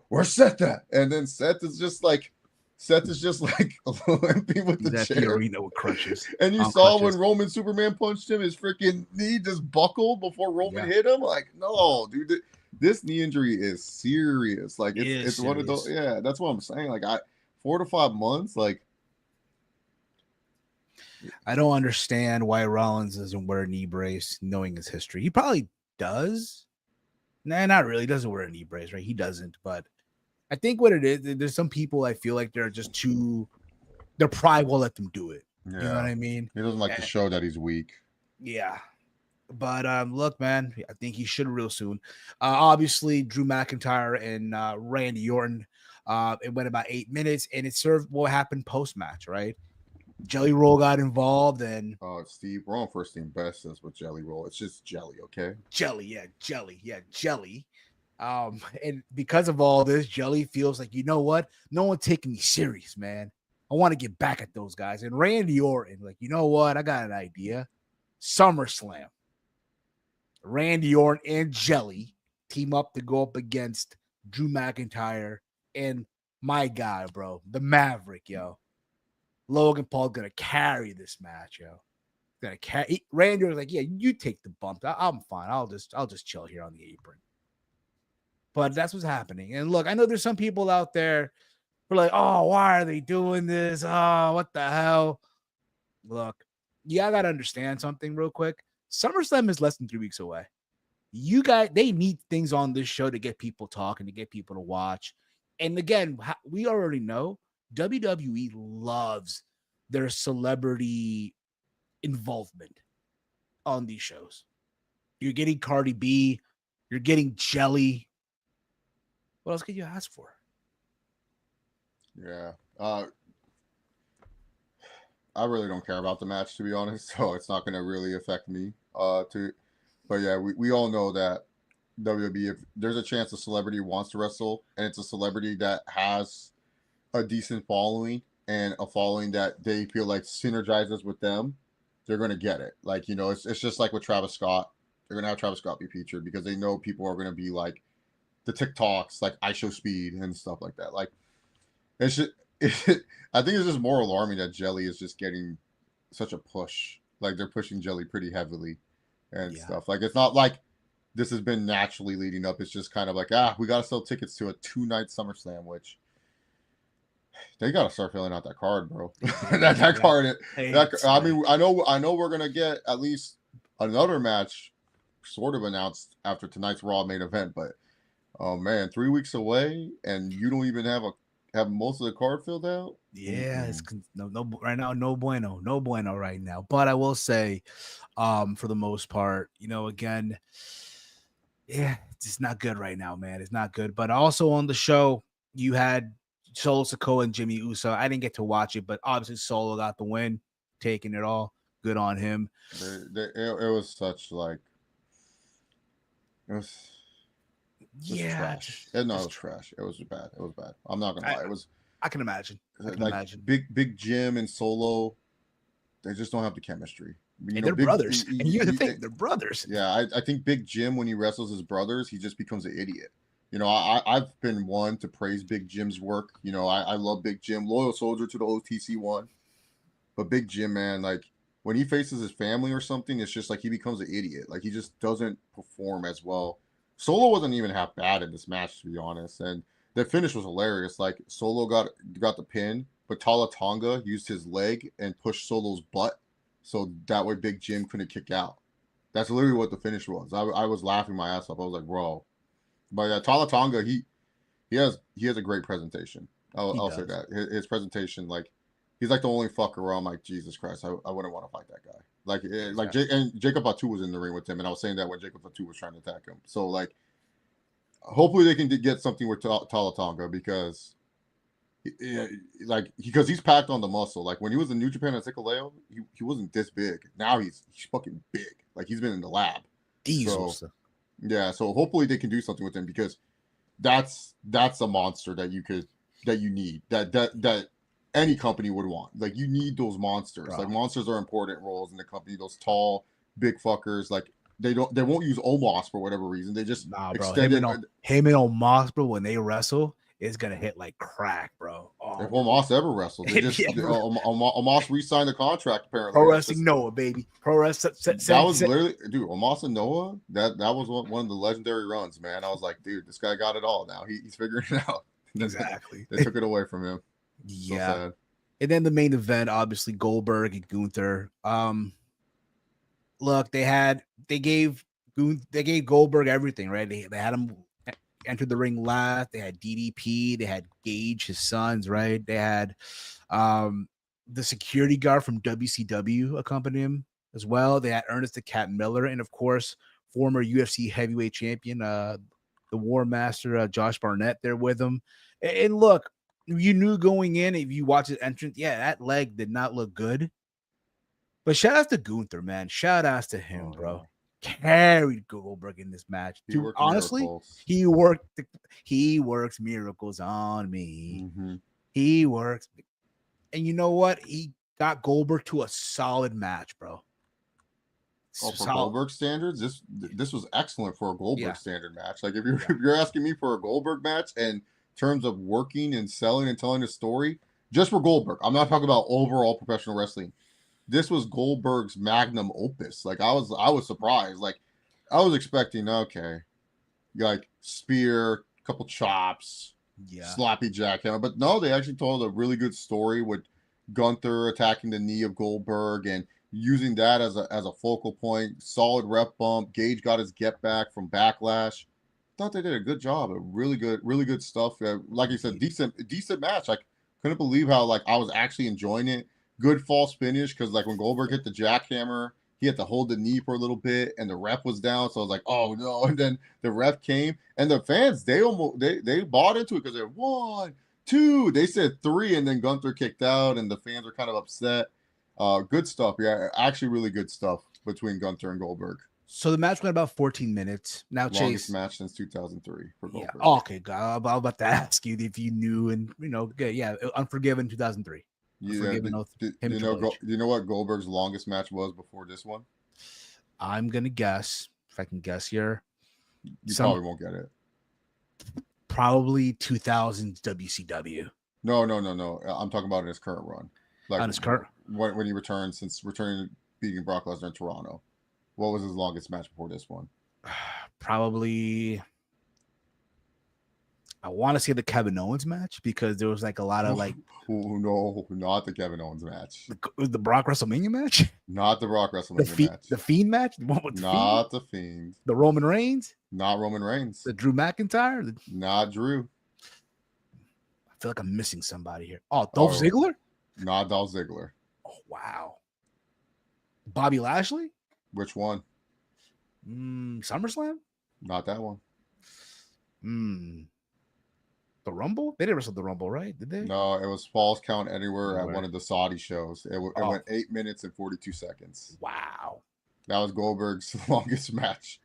where's Seth at? And then Seth is just like limping with the chair. The arena with crutches. And you saw when Roman Superman punched him, his freaking knee just buckled before Roman hit him. Like, no, dude, this knee injury is serious. Like, it's one of those. Yeah, that's what I'm saying. Like, 4 to 5 months, like. I don't understand why Rollins doesn't wear a knee brace, knowing his history. He probably does. Nah, not really. He doesn't wear a knee brace, right? He doesn't. But I think what it is, there's some people I feel like they're just their pride will let them do it. Yeah. You know what I mean? He doesn't like to show that he's weak. Yeah. But look, man, I think he should real soon. Obviously, Drew McIntyre and Randy Orton. It went about 8 minutes, and it served what happened post-match, right? Jelly Roll got involved, and Steve, we're on first team best with Jelly Roll. It's just jelly, okay? Jelly. And because of all this, Jelly feels like, you know what? No one taking me serious, man. I want to get back at those guys. And Randy Orton, like, you know what? I got an idea. SummerSlam. Randy Orton and Jelly team up to go up against Drew McIntyre and my guy, bro, the Maverick, yo. Logan Paul gonna carry this match, yo. Gonna carry. Randy was like, "Yeah, you take the bump. I'm fine. I'll just chill here on the apron." But that's what's happening. And look, I know there's some people out there who are like, "Oh, why are they doing this? Oh, what the hell?" Look, you gotta understand something real quick. SummerSlam is less than 3 weeks away. They need things on this show to get people talking, to get people to watch. And again, we already know WWE loves their celebrity involvement on these shows. You're getting Cardi B, you're getting Jelly. What else could you ask for? Yeah. I really don't care about the match, to be honest, so it's not going to really affect me. But yeah, we all know that WWE. If there's a chance a celebrity wants to wrestle and it's a celebrity that has a decent following and a following that they feel like synergizes with them, they're going to get it. Like, it's just like with Travis Scott. They're going to have Travis Scott be featured because they know people are going to be like the TikToks, like I Show Speed and stuff like that. Like, it's just, I think it's just more alarming that Jelly is just getting such a push. Like, they're pushing Jelly pretty heavily and Yeah. stuff. Like, it's not like this has been naturally leading up. It's just kind of like, we got to sell tickets to a 2-night SummerSlam, which they got to start filling out that card, bro. that card. I mean, I know we're gonna get at least another match, sort of announced after tonight's Raw main event, but oh man, 3 weeks away, and you don't even have most of the card filled out. Yeah, it's no right now, no bueno right now. But I will say, for the most part, again, yeah, it's just not good right now, man. It's not good. But also on the show, you had Solo Sikoa and Jimmy Uso. I didn't get to watch it, but obviously Solo got the win, taking it all. Good on him. It was such like it was. Just trash. It was trash. It was bad. It was bad. I'm not gonna lie. It was. I can imagine. Big Jim and Solo, they just don't have the chemistry. And they're brothers. And you think they're brothers. Yeah, I think Big Jim, when he wrestles his brothers, he just becomes an idiot. I've been one to praise Big Jim's work. I love Big Jim, loyal soldier to the OTC one. But Big Jim, man, like when he faces his family or something, it's just like he becomes an idiot. Like he just doesn't perform as well. Solo wasn't even half bad in this match, to be honest. And the finish was hilarious. Like Solo got the pin, but Tala Tonga used his leg and pushed Solo's butt, so that way Big Jim couldn't kick out. That's literally what the finish was. I was laughing my ass off. I was like, bro. But Tala Tonga, he has a great presentation. I'll say that his presentation, like he's like the only fucker where I'm like, Jesus Christ, I wouldn't want to fight that guy. Like Jacob Fatu was in the ring with him, and I was saying that when Jacob Fatu was trying to attack him. So like, hopefully they can get something with Tala Tonga because, because he's packed on the muscle. Like when he was in New Japan at Hikuleo, he wasn't this big. Now he's fucking big. Like he's been in the lab. Diesel. So, yeah, so hopefully they can do something with him because that's a monster that you need that any company would want. Like you need those monsters. Bro. Like monsters are important roles in the company. Those tall, big fuckers. Like they won't use Omos for whatever reason. They just extend him and Omos, bro, when they wrestle, it's gonna hit like crack, bro. If Omos ever wrestles, they just Omos re-signed the contract apparently. Pro Wrestling Noah, baby. Pro Wrestling. That was literally, dude. Omos and Noah. That was one of the legendary runs, man. I was like, dude, this guy got it all now. He's figuring it out. Exactly. They took it away from him. Yeah. So and then the main event, obviously Goldberg and Gunther. Look, they gave Goldberg everything, right? They had him enter the ring last. They had DDP. They had Gage, his sons, right? They had the security guard from WCW accompany him as well. They had Ernest the Cat Miller, and of course, former UFC heavyweight champion, the War Master, Josh Barnett, there with him. And look, you knew going in, if you watch his entrance, yeah, that leg did not look good. But shout out to Gunther, man. Shout out to him, bro. Carried Goldberg in this match. Dude, honestly, he works miracles on me. Mm-hmm. He works. And you know what? He got Goldberg to a solid match, bro. For Goldberg standards, this was excellent for a Goldberg standard match. Like if you're asking me for a Goldberg match in terms of working and selling and telling a story, just for Goldberg. I'm not talking about overall professional wrestling. This was Goldberg's magnum opus. Like I was surprised. Like I was expecting, okay, like spear, couple chops, sloppy jackhammer, but no, they actually told a really good story with Gunther attacking the knee of Goldberg and using that as a focal point. Solid rep bump. Gage got his get back from Backlash. Thought they did a good job. Really good stuff. Like you said, decent match. I couldn't believe how like I was actually enjoying it. Good false finish because like when Goldberg hit the jackhammer, he had to hold the knee for a little bit, and the ref was down. So I was like, oh no! And then the ref came, and the fans they bought into it because they're 1, 2. They said 3, and then Gunther kicked out, and the fans were kind of upset. Good stuff, yeah. Actually, really good stuff between Gunther and Goldberg. So the match went about 14 minutes. Now, Longest Chase. match since 2003 for Yeah. Goldberg. Oh, okay. God, I was about to ask you if you knew, and yeah, Unforgiven 2003. Yeah, Unforgiven, him and Triple H. do you know what Goldberg's longest match was before this one? I'm gonna guess, if I can guess here, You probably won't get it. Probably 2000 WCW. No. I'm talking about in his current run. Like On his current, when he returned, since returning beating Brock Lesnar in Toronto. What was his longest match before this one? probably. I want to say the Kevin Owens match because there was like a lot of like. Oh no, not the Kevin Owens match. The Brock WrestleMania match. Not the Brock WrestleMania match. The Fiend match. The one with not the Fiend. The Roman Reigns. Not Roman Reigns. The Drew McIntyre. Not Drew. I feel like I'm missing somebody here. Oh, Dolph Ziggler. Not Dolph Ziggler. Oh wow. Bobby Lashley. Which one? SummerSlam. Not that one. The Rumble? They didn't wrestle the Rumble, right? Did they? No, it was Falls Count Anywhere at one of the Saudi shows. It went 8 minutes and 42 seconds. Wow. That was Goldberg's longest match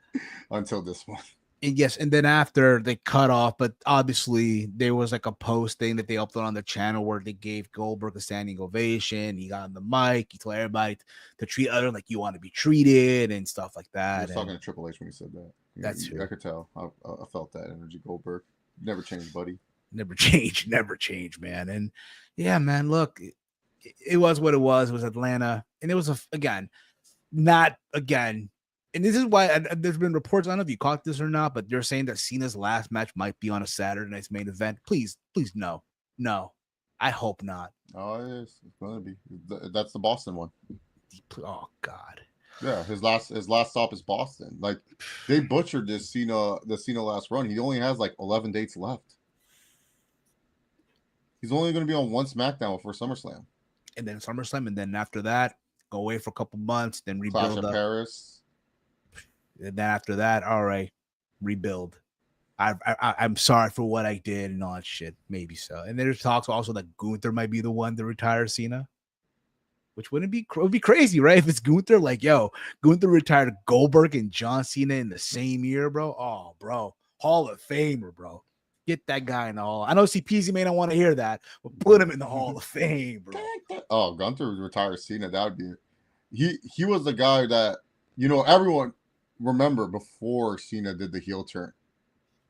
until this one. And yes, and then after they cut off, but obviously there was like a post thing that they uploaded on the channel where they gave Goldberg a standing ovation. He got on the mic. He told everybody to treat other like you want to be treated and stuff like that. He was talking to Triple H when he said that. That's true. I could tell. I felt that energy. Goldberg never changed, buddy. Never change, man. And yeah, man, look, it was what it was. It was Atlanta, and it was not again. And this is why there's been reports. I don't know if you caught this or not, but they're saying that Cena's last match might be on a Saturday night's main event. Please, no. I hope not. Oh, yes, it's gonna be. That's the Boston one. Oh God. Yeah, his last stop is Boston. Like they butchered the Cena last run. He only has like 11 dates left. He's only going to be on one SmackDown before SummerSlam. And then SummerSlam, and then after that, go away for a couple months, then rebuild. Clash of Paris. And then after that, all right, rebuild. I'm sorry for what I did and all that shit. Maybe so. And there's talks also that Gunther might be the one to retire Cena, which would be crazy, right? If it's Gunther, like, yo, Gunther retired Goldberg and John Cena in the same year, bro. Oh, bro, Hall of Famer, bro. Get that guy in the Hall. I know CPZ may not want to hear that, but put him in the Hall of Fame, bro. Oh, Gunther retired Cena. That would be. He was the guy that everyone remember before Cena did the heel turn.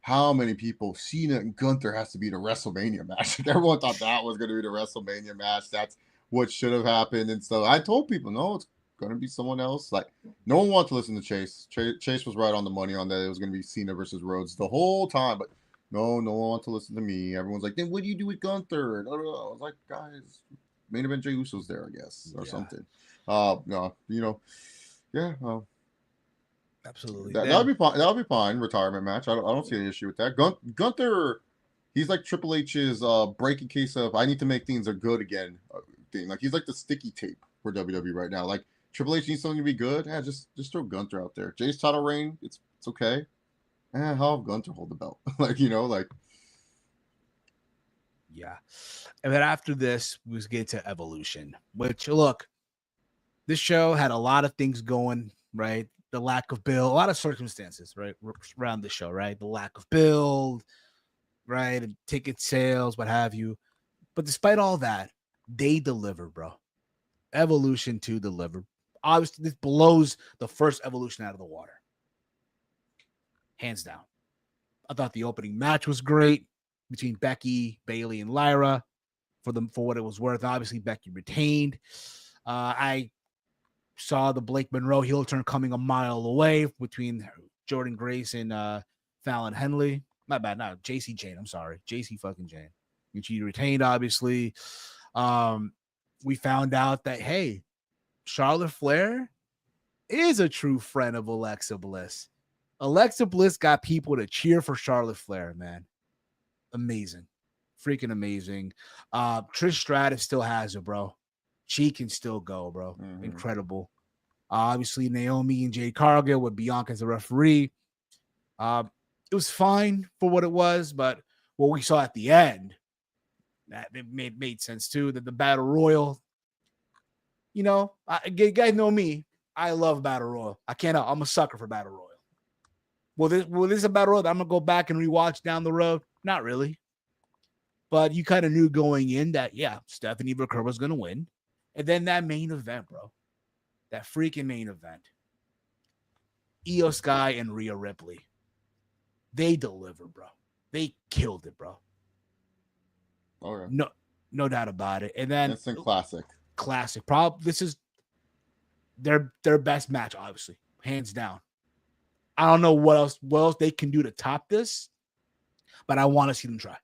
How many people Cena and Gunther has to be the WrestleMania match? Everyone thought that was going to be the WrestleMania match. That's what should have happened and stuff. I told people, no, it's going to be someone else. Like, no one wanted to listen to Chase. Chase was right on the money on that. It was going to be Cena versus Rhodes the whole time, but no one wanted to listen to me. Everyone's like, then what do you do with Gunther? I was like, guys, main event Jey Uso's there, I guess, or something. No, yeah. Absolutely. That'll be fine. That'll be fine. Retirement match. I don't see any issue with that. Gunther, he's like Triple H's breaking case of I need to make things are good again thing. Like he's like the sticky tape for WWE right now. Like Triple H needs something to be good. Yeah, just throw Gunther out there. Jay's title reign, it's okay. How have Gunther hold the belt? Yeah. And then after this, we was get to Evolution, which look, this show had a lot of things going, right? The lack of build, a lot of circumstances, right? Around the show, right? The lack of build, right? And ticket sales, what have you. But despite all that, they deliver, bro. Evolution 2 delivered. Obviously, this blows the first Evolution out of the water. Hands down. I thought the opening match was great between Becky, Bayley, and Lyra for what it was worth. Obviously, Becky retained. I saw the Blake Monroe heel turn coming a mile away between Jordan Grace and Fallon Henley. My bad, no, JC Jane. I'm sorry, JC fucking Jane. And she retained, obviously. We found out that, hey, Charlotte Flair is a true friend of Alexa Bliss. Alexa Bliss got people to cheer for Charlotte Flair, man. Amazing. Freaking amazing. Trish Stratus still has it, bro. She can still go, bro. Mm-hmm. Incredible. Obviously, Naomi and Jade Cargill with Bianca as a referee. It was fine for what it was, but what we saw at the end, that it made sense too. That the Battle Royal, you guys know me. I love Battle Royal. I can't. I'm a sucker for Battle Royal. Well, this is a Battle Royal that I'm gonna go back and rewatch down the road. Not really, but you kind of knew going in that Stephanie Booker was gonna win, and then that main event, bro, that freaking main event, Io Sky and Rhea Ripley, they delivered, bro. They killed it, bro. Okay. No doubt about it. And then Instant classic. This is their best match, obviously, hands down. I don't know what else they can do to top this, but I want to see them try.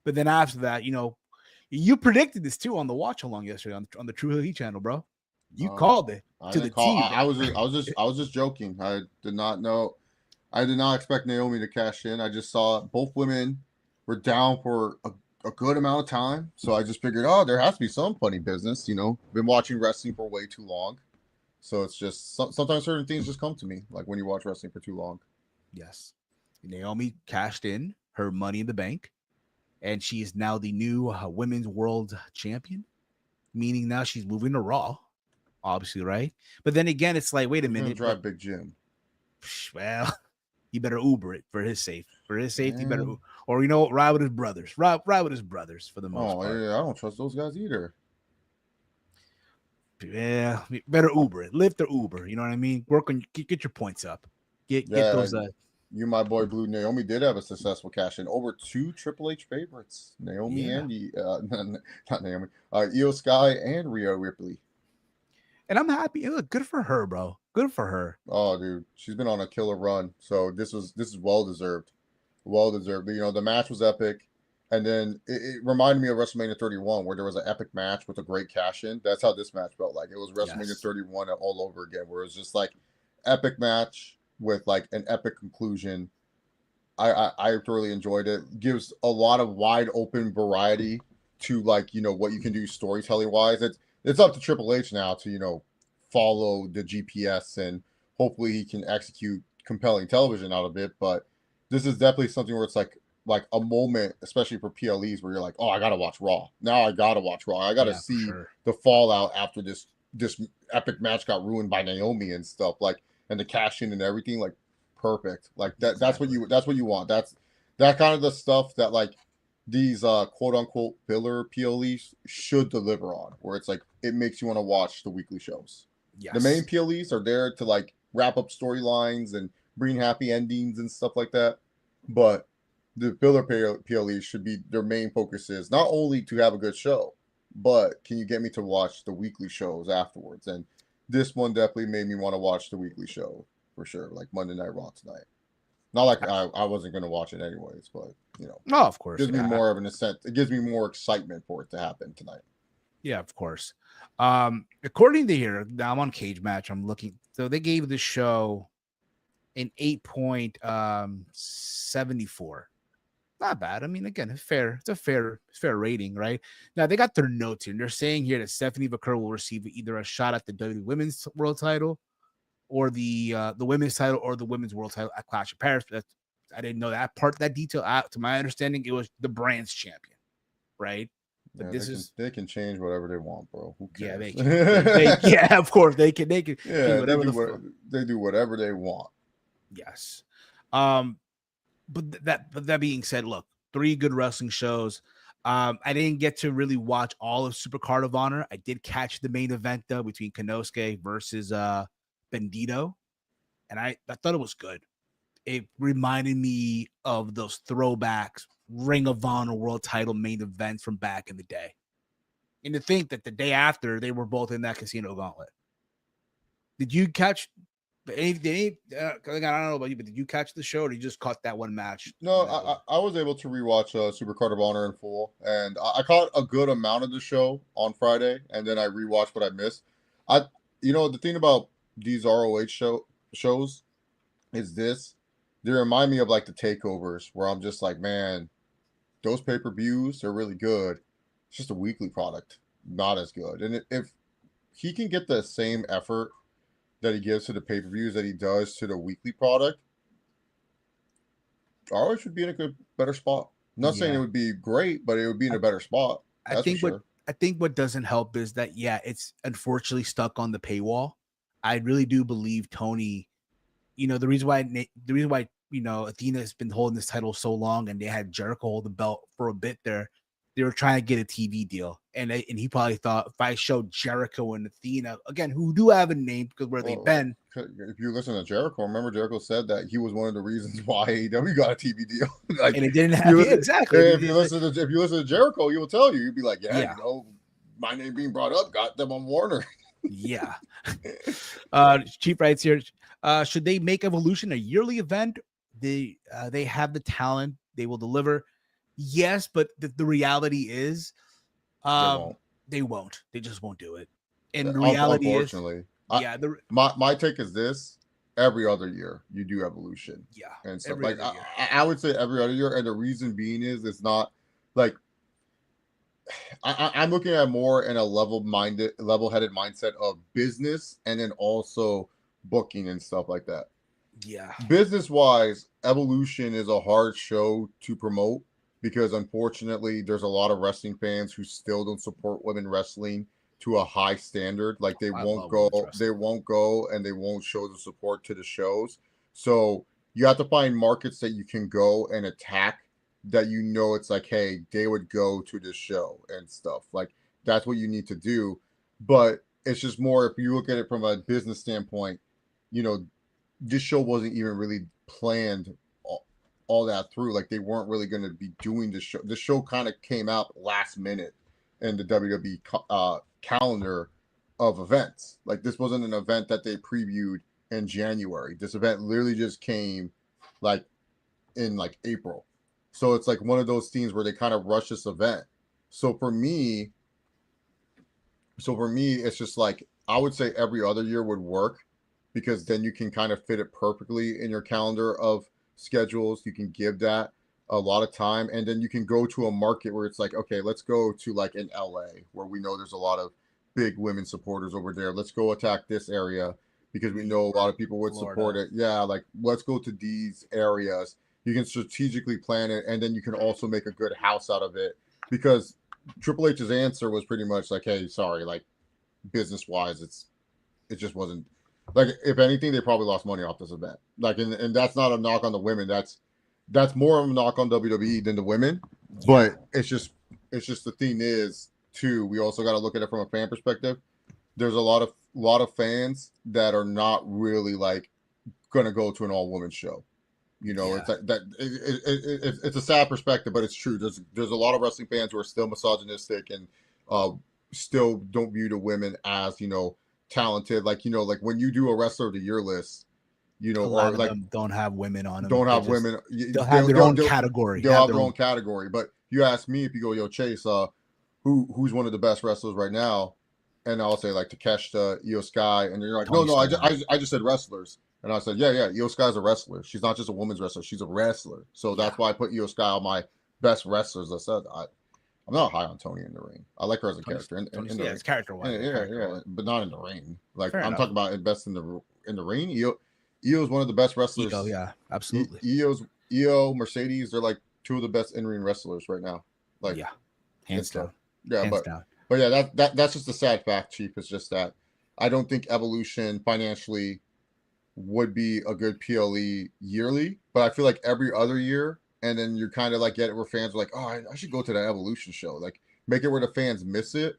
But then after that, you predicted this too on the watch along yesterday on the True Heat channel, bro. You called it to the T. I was just joking. I did not know. I did not expect Naomi to cash in. I just saw both women were down for a good amount of time, so I just figured, there has to be some funny business. Been watching wrestling for way too long, so it's just sometimes certain things just come to me, like when you watch wrestling for too long. Yes, Naomi cashed in her Money in the Bank, and she is now the new women's world champion, meaning now she's moving to Raw, obviously, right? But then again, it's like, wait a minute, drive Big Jim. Well, you better Uber it for his safety. For his safety, better, or ride with his brothers. Ride with his brothers for the most part. Yeah, I don't trust those guys either. Yeah, better Uber it. Lyft or Uber. You know what I mean? Work on get your points up. Get those. You, my boy Blue, Naomi did have a successful cash in over 2 Triple H favorites, Naomi and not Naomi, Io Sky and Rhea Ripley. And I'm happy. Look, good for her, bro. Good for her. Oh, dude, she's been on a killer run. So this is well deserved. Well deserved. The match was epic, and then it reminded me of WrestleMania 31, where there was an epic match with a great cash in. That's how this match felt like. It was WrestleMania 31 all over again, where it was just like epic match with like an epic conclusion. I thoroughly enjoyed it. Gives a lot of wide open variety to what you can do storytelling wise. It's up to Triple H now to follow the GPS, and hopefully he can execute compelling television out of it. But this is definitely something where it's like a moment, especially for PLEs, where you're like, I gotta watch Raw. Now I gotta watch Raw. I gotta see the fallout after this epic match got ruined by Naomi and stuff, and the cash in and everything, perfect. That's what you want. That's that kind of the stuff that these quote unquote filler PLEs should deliver on, where it's it makes you want to watch the weekly shows. Yes. The main PLEs are there to wrap up storylines and bring happy endings and stuff like that. But the filler PLEs should be their main focus is not only to have a good show, but can you get me to watch the weekly shows afterwards? And this one definitely made me want to watch the weekly show for sure, like Monday Night Raw tonight. Not like I wasn't going to watch it anyways, but no, of course, gives me more of an ascent. It gives me more excitement for it to happen tonight. Yeah, of course. According to here, now I'm on Cage Match. I'm looking. So they gave the show an 8.74. Not bad. I mean, again, fair. It's a fair rating, right? Now they got their notes here. They're saying here that Stephanie Booker will receive either a shot at the WWE Women's World Title, or the Women's Title, or the Women's World Title at Clash of Paris. I didn't know that part, that detail. To my understanding, it was the brand's champion, right? But yeah, they can change whatever they want, bro. Who cares? Yeah, they can. Yeah, of course they can. Yeah, they do whatever they want. Yes. But that being said, look, 3 good wrestling shows. I didn't get to really watch all of Supercard of Honor. I did catch the main event though between Konosuke versus Bandito, and I thought it was good. It reminded me of those throwbacks Ring of Honor World Title main events from back in the day. And to think that the day after they were both in that Casino Gauntlet. Did you catch I don't know about you, but did you catch the show, or did you just caught that one match? No, I was able to rewatch Supercard of Honor in full, and I caught a good amount of the show on Friday, and then I rewatched what I missed. The thing about these ROH shows is they remind me of the takeovers, where I'm just like, man, those pay-per-views are really good. It's just a weekly product, not as good. And if he can get the same effort that he gives to the pay-per-views that he does to the weekly product, ROH would be in a better spot. I'm not saying it would be great, but it would be in a better spot. I think I think what doesn't help is that it's unfortunately stuck on the paywall. I really do believe Tony. The reason why Athena has been holding this title so long, and they had Jericho hold the belt for a bit there. They were trying to get a TV deal, and he probably thought if I showed Jericho and Athena again, who do have a name because where they've been. If you listen to Jericho, remember Jericho said that he was one of the reasons why AEW got a TV deal. Like, and it didn't have exactly. If you listen to Jericho, he will tell you. You'd be like, Yeah. my name being brought up got them on Warner. Yeah. Chief writes here. Should they make Evolution a yearly event? They have the talent. They will deliver. Yes, but the reality is, they won't. They just won't do it. And the reality unfortunately, is, my take is this: every other year you do Evolution, and stuff like I would say every other year, and the reason being is it's not like I'm looking at more in a level-headed mindset of business, and then also booking and stuff like that. Yeah, business-wise, Evolution is a hard show to promote because unfortunately there's a lot of wrestling fans who still don't support women wrestling to a high standard. Like they won't go and they won't show the support to the shows. So you have to find markets that you can go and attack that it's like, hey, they would go to this show and stuff. Like that's what you need to do. But it's just more if you look at it from a business standpoint, this show wasn't even really planned all that through. Like they weren't really going to be doing this show. The show kind of came out last minute in the WWE calendar of events. Like this wasn't an event that they previewed in January. This event literally just came like in like April. So it's like one of those things where they kind of rush this event. So for me, it's just like I would say every other year would work because then you can kind of fit it perfectly in your calendar of schedules. You can give that a lot of time, and then you can go to a market where it's like, okay, let's go to like in LA where we know there's a lot of big women supporters over there. Let's go attack this area because we know a lot of people would support it. Yeah, like let's go to these areas. You can strategically plan it, and then you can also make a good house out of it because Triple H's answer was pretty much like, hey, sorry, like business wise, it just wasn't. Like, if anything, they probably lost money off this event. Like, and that's not a knock on the women. That's more of a knock on WWE than the women. Yeah. But it's just the thing is, too, we also got to look at it from a fan perspective. There's a lot of fans that are not really like going to go to an all woman show. It's like that. It's a sad perspective, but it's true. There's a lot of wrestling fans who are still misogynistic and still don't view the women as talented. Like when you do a wrestler of the year list, a lot of them don't have women on them. Don't have women. They'll have their own category. They'll have their own category. But you ask me if you go, yo, Chase, who's one of the best wrestlers right now? And I'll say like Takeshita, Io Sky, and you're like, no, I just said wrestlers. And I said, yeah, Io Sky's a wrestler. She's not just a women's wrestler. She's a wrestler. So that's why I put Io Sky on my best wrestlers. I said, I'm not high on Tony in the ring. I like her as a character. It's character-wise. Yeah, but not in the ring. Like I'm talking about best in the ring. Io is one of the best wrestlers. Yeah, absolutely. Io, Mercedes, they're like two of the best in-ring wrestlers right now. Like hands down. But yeah, that's just a sad fact, Chief. It's just that I don't think Evolution financially would be a good PLE yearly, but I feel like every other year, and then you're kind of like get it where fans are like, oh, I should go to that Evolution show. Like make it where the fans miss it.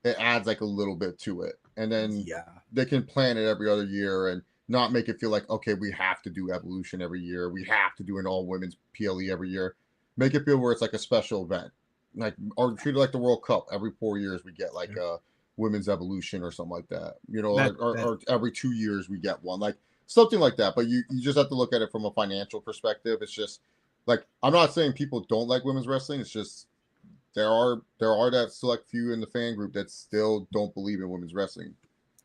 It adds like a little bit to it, and then they can plan it every other year and not make it feel like, okay, we have to do Evolution every year. We have to do an all women's PLE every year. Make it feel where it's like a special event, like or treat it like the World Cup. Every 4 years we get like a women's Evolution or something like that. Or every 2 years we get one. Like something like that. But you just have to look at it from a financial perspective. It's just like I'm not saying people don't like women's wrestling. It's just there are that select few in the fan group that still don't believe in women's wrestling.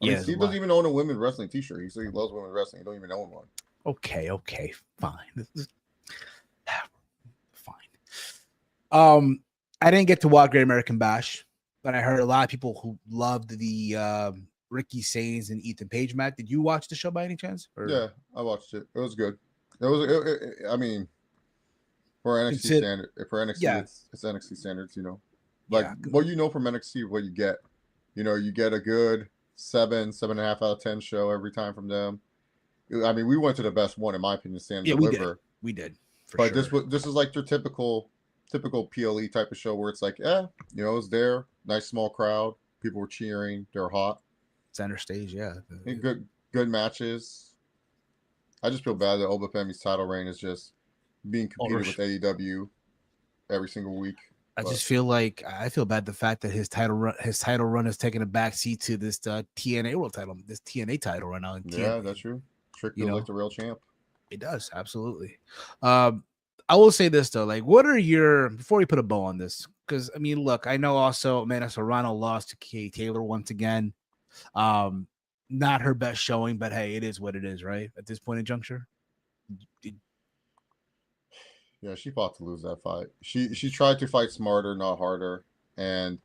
I mean, Steve doesn't even own a women's wrestling T-shirt. He said he loves women's wrestling. He don't even own one. Okay, fine. Fine. I didn't get to watch Great American Bash, but I heard a lot of people who loved the Ricky Saynes and Ethan Page match. Did you watch the show by any chance? Yeah, I watched it. It was good. I mean, for NXT standard, it's NXT standards, Like Yeah. what you know from NXT, what you get. You get a good 7.5 out of 10 show every time from them. I mean, we went to the best one in my opinion, Stand and Yeah, we did. Deliver. We did for But sure. this is like their typical PLE type of show where it's like, it's there, nice small crowd, people were cheering, they're hot, Center stage, yeah. and good matches. I just feel bad that Obafemi's title reign is just being competed with AEW every single week. I just feel like I feel bad the fact that his title run has taken a backseat to this TNA world title, this TNA title right now. Yeah, that's true. Trick feels like the real champ. It does, absolutely. I will say this though, like, what are your, before we put a bow on this, because I mean, look, I know also Amanda Serrano lost to Kay Taylor once again. Not her best showing, but hey, it is what it is, right? At this point in juncture. Yeah, she fought to lose that fight. She tried to fight smarter, not harder, and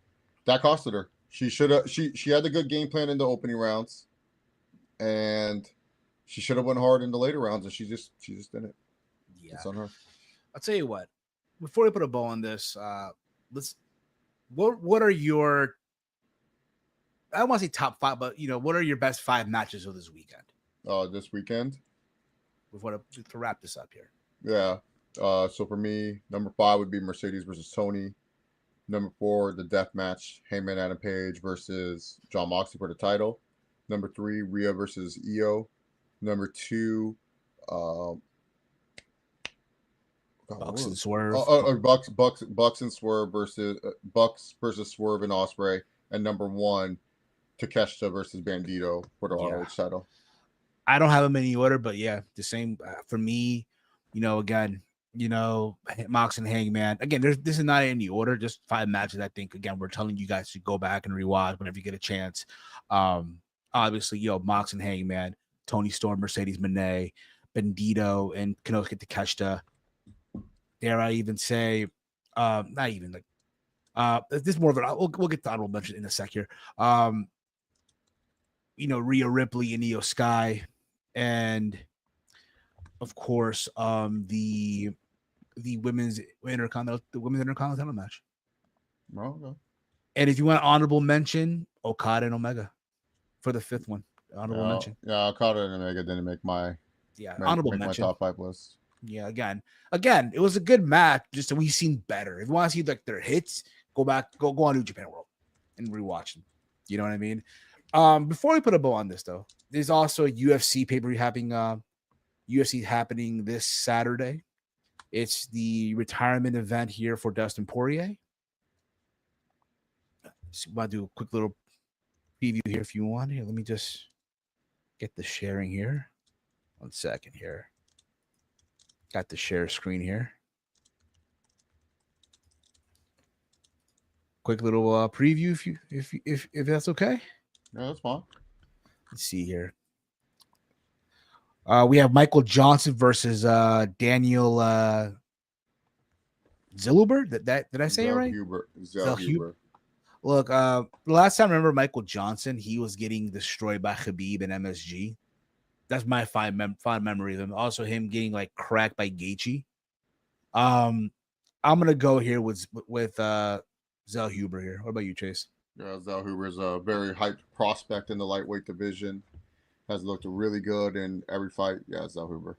that costed her. She should have she had a good game plan in the opening rounds, and she should have went hard in the later rounds, and she just didn't. Yeah, it's on her. I'll tell you what. Before we put a bow on this, let's. What are your? I don't want to say top five, but what are your best 5 matches of this weekend? This weekend. Before to wrap this up here. Yeah. So for me, number 5 would be Mercedes versus Tony. Number 4, the death match, Hangman Adam Page versus John Moxley for the title. Number 3, Rhea versus Io. Number 2, Bucks and Swerve. Bucks and Swerve versus Bucks versus Swerve and Ospreay. And number 1, Takeshita versus Bandito for the ROH title. I don't have them in any order, but yeah, the same for me. Again, Mox and Hangman. Again, this is not in any order, just 5 matches. I think again, we're telling you guys to go back and rewatch whenever you get a chance. Obviously, Mox and Hangman, Tony Storm, Mercedes Moné, Bandito, and Konosuke Takeshita. Dare I even say, not even like, this is more of an. We'll get to honorable mention in a sec here. Rhea Ripley and Io Sky, and of course, the women's intercontinental match. Okay. And if you want honorable mention, Okada and Omega for the 5th one. Honorable mention. Yeah, Okada and Omega didn't make my honorable mention. My top 5 list. Yeah, again, it was a good match. Just we've seen better. If you want to see like their hits, go on New Japan World and rewatch them. You know what I mean? Before we put a bow on this, though, there's also a UFC pay-per-view happening this Saturday. It's the retirement event here for Dustin Poirier. So I'll do a quick little preview here if you want. Here, let me just get the sharing here. 1 second here. Got the share screen here. Quick little preview if that's okay. Yeah, that's fine. Let's see here. We have Michael Johnson versus Daniel Zellhuber. Did I say it right? Zellhuber. Look, the last time I remember Michael Johnson, he was getting destroyed by Khabib and MSG. That's my fond memory of him. Also, him getting like cracked by Gaethje. I'm gonna go here with Zellhuber here. What about you, Chase? Yeah, Zellhuber is a very hyped prospect in the lightweight division. Has looked really good in every fight. Yeah, Zellhuber.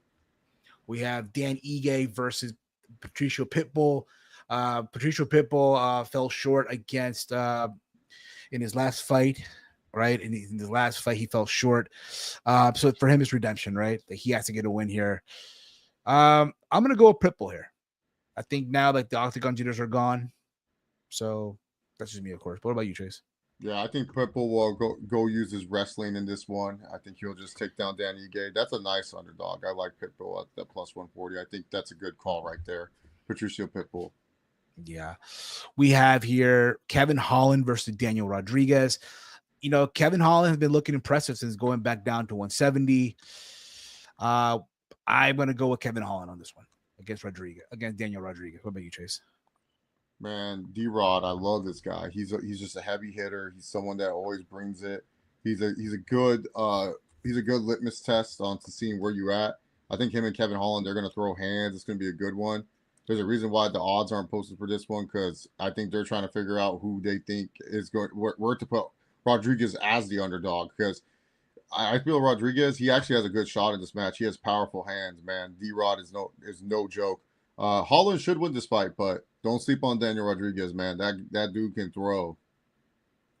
We have Dan Ige versus Patricio Pitbull. Patricio Pitbull fell short against in his last fight, right? In his last fight, he fell short. So for him, it's redemption, right? That he has to get a win here. I'm gonna go with Pitbull here. I think now like the Octagon jitters are gone, so that's just me, of course. But what about you, Chase? Yeah, I think Pitbull will go use his wrestling in this one. I think he'll just take down Dan Ige. That's a nice underdog. I like Pitbull at that plus 140. I think that's a good call right there. Patricio Pitbull. Yeah. We have here Kevin Holland versus Daniel Rodriguez. Kevin Holland has been looking impressive since going back down to 170. I'm going to go with Kevin Holland on this one against Daniel Rodriguez. What about you, Chase? Man, D-Rod, I love this guy. He's just a heavy hitter. He's someone that always brings it. He's a good litmus test on to seeing where you at. I think him and Kevin Holland, they're gonna throw hands. It's gonna be a good one. There's a reason why the odds aren't posted for this one, because I think they're trying to figure out who they think is going where to put Rodriguez as the underdog, because I feel Rodriguez, he actually has a good shot in this match. He has powerful hands, man. D-Rod is no joke. Holland should win this fight, but don't sleep on Daniel Rodriguez, man. That dude can throw.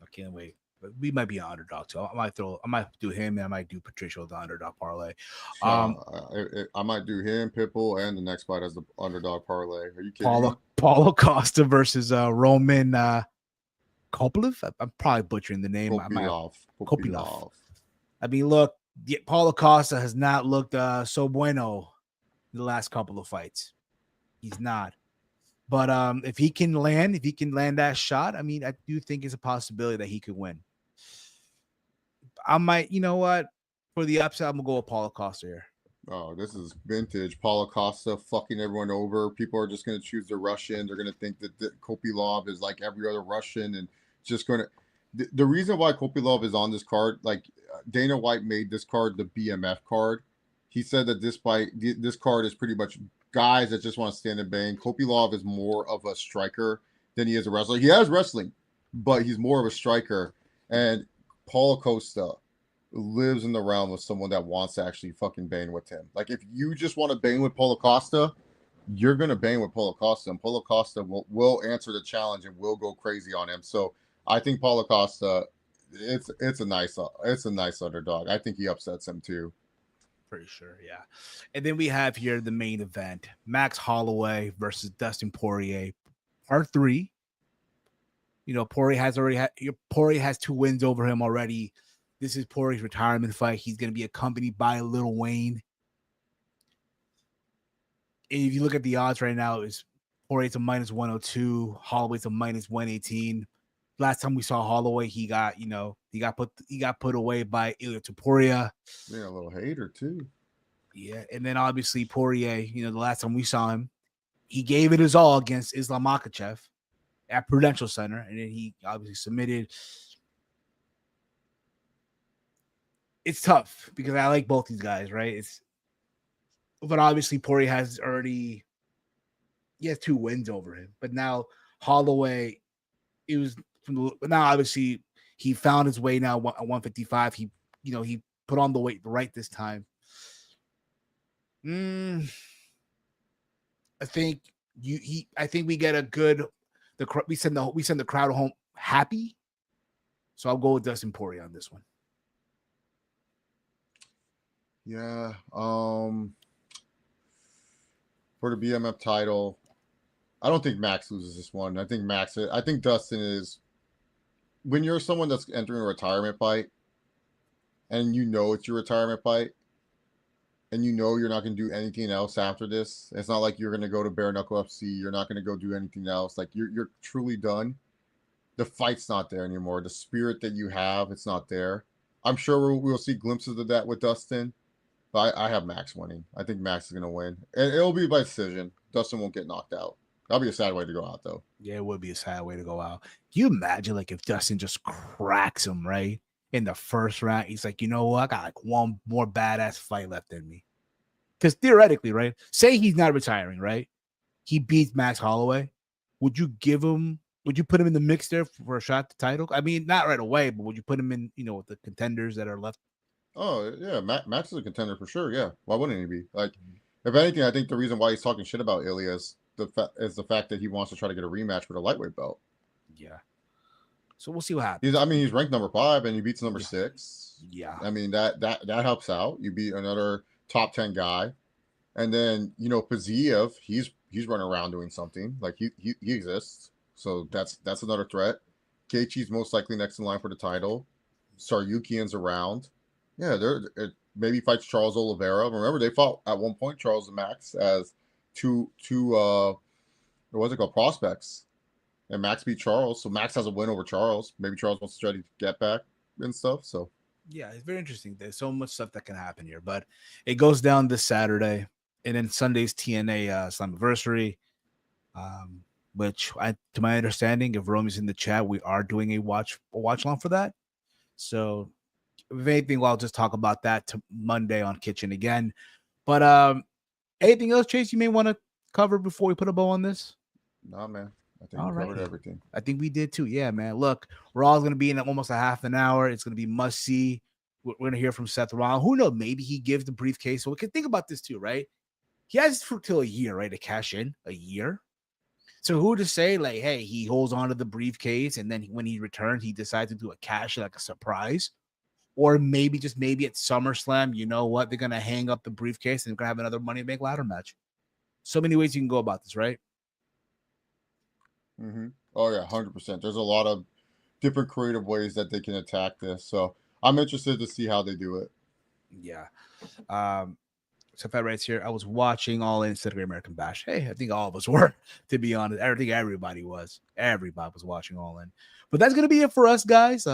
I can't wait. But we might be an underdog too. I might do him, and I might do Patricio the underdog parlay. I might do him, Pitbull, and the next fight as the underdog parlay. Are you kidding me? Paulo Costa versus Roman Kopilov. I'm probably butchering the name. Kopilov. I mean, look, Paulo Costa has not looked so bueno in the last couple of fights. He's not. But if he can land that shot, I mean, I do think it's a possibility that he could win. I might, you know what? For the upside, I'm gonna go with Paulo Costa here. Oh, this is vintage. Paulo Costa fucking everyone over. People are just gonna choose the Russian. They're gonna think that Kopilov is like every other Russian, and just gonna. The reason why Kopilov is on this card, like Dana White made this card the BMF card. He said that this card is pretty much guys that just want to stand and bang. Kopilov is more of a striker than he is a wrestler. He has wrestling, but he's more of a striker. And Paulo Costa lives in the realm of someone that wants to actually fucking bang with him. Like, if you just want to bang with Paulo Costa, you're going to bang with Paulo Costa, and Paulo Costa will answer the challenge and will go crazy on him. So I think Paulo Costa, it's a nice underdog. I think he upsets him too. Pretty sure, yeah. And then we have here the main event: Max Holloway versus Dustin Poirier, part 3. You know, Poirier has 2 wins over him already. This is Poirier's retirement fight. He's going to be accompanied by Lil Wayne. And if you look at the odds right now, is Poirier's a -102, Holloway's a -118. Last time we saw Holloway, he got put away by Ilia Topuria. Yeah, a little hater too. Yeah, and then obviously Poirier, the last time we saw him, he gave it his all against Islam Makhachev at Prudential Center, and then he obviously submitted. It's tough because I like both these guys, right? But obviously Poirier has 2 wins over him. But now Holloway, now obviously he found his way now at 155. He put on the weight right this time. I think we get a good. We send the crowd home happy. So I'll go with Dustin Poirier on this one. Yeah. For the BMF title, I don't think Max loses this one. I think Dustin is, when you're someone that's entering a retirement fight and it's your retirement fight and you're not going to do anything else after this. It's not like you're going to go to Bare Knuckle FC. You're not going to go do anything else. Like, you're truly done. The fight's not there anymore. The spirit that you have, it's not there. I'm sure we'll see glimpses of that with Dustin. But I have Max winning. I think Max is going to win. And it'll be by decision. Dustin won't get knocked out. That'll be a sad way to go out, though. Yeah, it would be a sad way to go out. Can you imagine, like, if Dustin just cracks him, right, in the first round? He's like, you know what? I got, like, one more badass fight left in me. Because theoretically, right, say he's not retiring, right? He beats Max Holloway. Would you put him in the mix there for a shot at the title? I mean, not right away, but would you put him in, with the contenders that are left? Oh, yeah. Max is a contender for sure, yeah. Why wouldn't he be? Like, if anything, I think the reason why he's talking shit about Ilya is the fact that he wants to try to get a rematch for the lightweight belt. Yeah. So we'll see what happens. He's ranked number 5 and he beats number 6. Yeah. I mean, that helps out. You beat another top 10 guy. And then, Paziev, he's running around doing something. Like, he exists. So that's another threat. Gaethje's most likely next in line for the title. Saryukian's around. Yeah, maybe fights Charles Oliveira. Remember, they fought at one point, Charles and Max, as two what's it called, prospects. And Max beat Charles, so Max has a win over Charles. Maybe Charles wants to try to get back and stuff. So yeah, it's very interesting. There's so much stuff that can happen here, but it goes down this Saturday, and then Sunday's TNA Slammiversary. Which, to my understanding, if Romy's in the chat, we are doing a watch along for that. So, if anything, I'll just talk about that to Monday on Kitchen again. But anything else, Chase, you may want to covered before we put a bow on this? Nah, man. I think All we covered right. everything. I think we did too. Yeah, man. Look, Raw's going to be in almost a half an hour. It's going to be must see. We're going to hear from Seth Rollins. Who knows? Maybe he gives the briefcase. So we can think about this too, right? He has till a year, right, to cash in. A year. So who to say, like, hey, he holds on to the briefcase, and then when he returns, he decides to do a cash, like a surprise. Or maybe, just maybe at SummerSlam, you know what? They're going to hang up the briefcase and they're going to have another Money in the Bank ladder match. So many ways you can go about this, right? Mm-hmm. Oh, yeah, 100%. There's a lot of different creative ways that they can attack this. So I'm interested to see how they do it. Yeah. So if I writes here, I was watching All In instead of Great American Bash. Hey, I think all of us were, to be honest. I think everybody was. Everybody was watching All In. But that's going to be it for us, guys.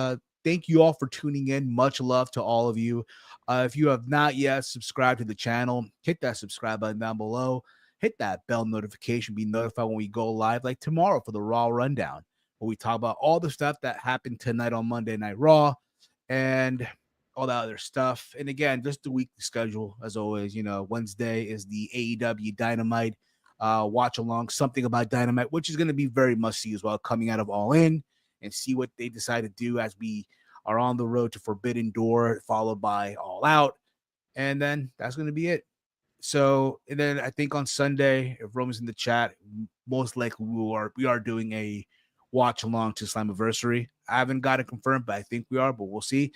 Thank you all for tuning in. Much love to all of you. If you have not yet subscribed to the channel, hit that subscribe button down below. Hit that bell notification. Be notified when we go live, like tomorrow for the Raw Rundown, where we talk about all the stuff that happened tonight on Monday Night Raw and all that other stuff. And again, just the weekly schedule, as always. You know, Wednesday is the AEW Dynamite watch along, something about Dynamite, which is going to be very must see as well, coming out of All In, and see what they decide to do as we are on the road to Forbidden Door, followed by All Out. And then that's going to be it. So, and then I think on Sunday, if Roman's in the chat, most likely we are doing a watch along to Slammiversary. I haven't got it confirmed, but I think we are, but we'll see.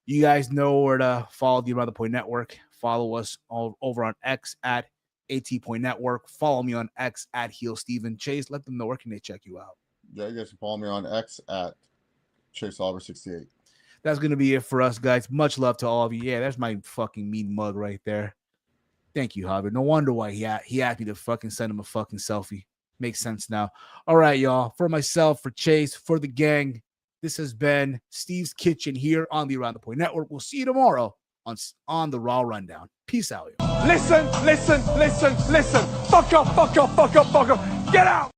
You guys know where to follow the Around the Point Network. Follow us all over on X at AT Point Network. Follow me on X at Heel Steven. Chase, let them know where can they check you out. Yeah, you guys can follow me on X at ChaseOliver68. That's going to be it for us, guys. Much love to all of you. Yeah, that's my fucking mean mug right there. Thank you, Javier. No wonder why he asked me to fucking send him a fucking selfie. Makes sense now. All right, y'all. For myself, for Chase, for the gang, this has been Steve's Kitchen here on the Around the Point Network. We'll see you tomorrow on the Raw Rundown. Peace out, y'all. Listen. Fuck up. Get out.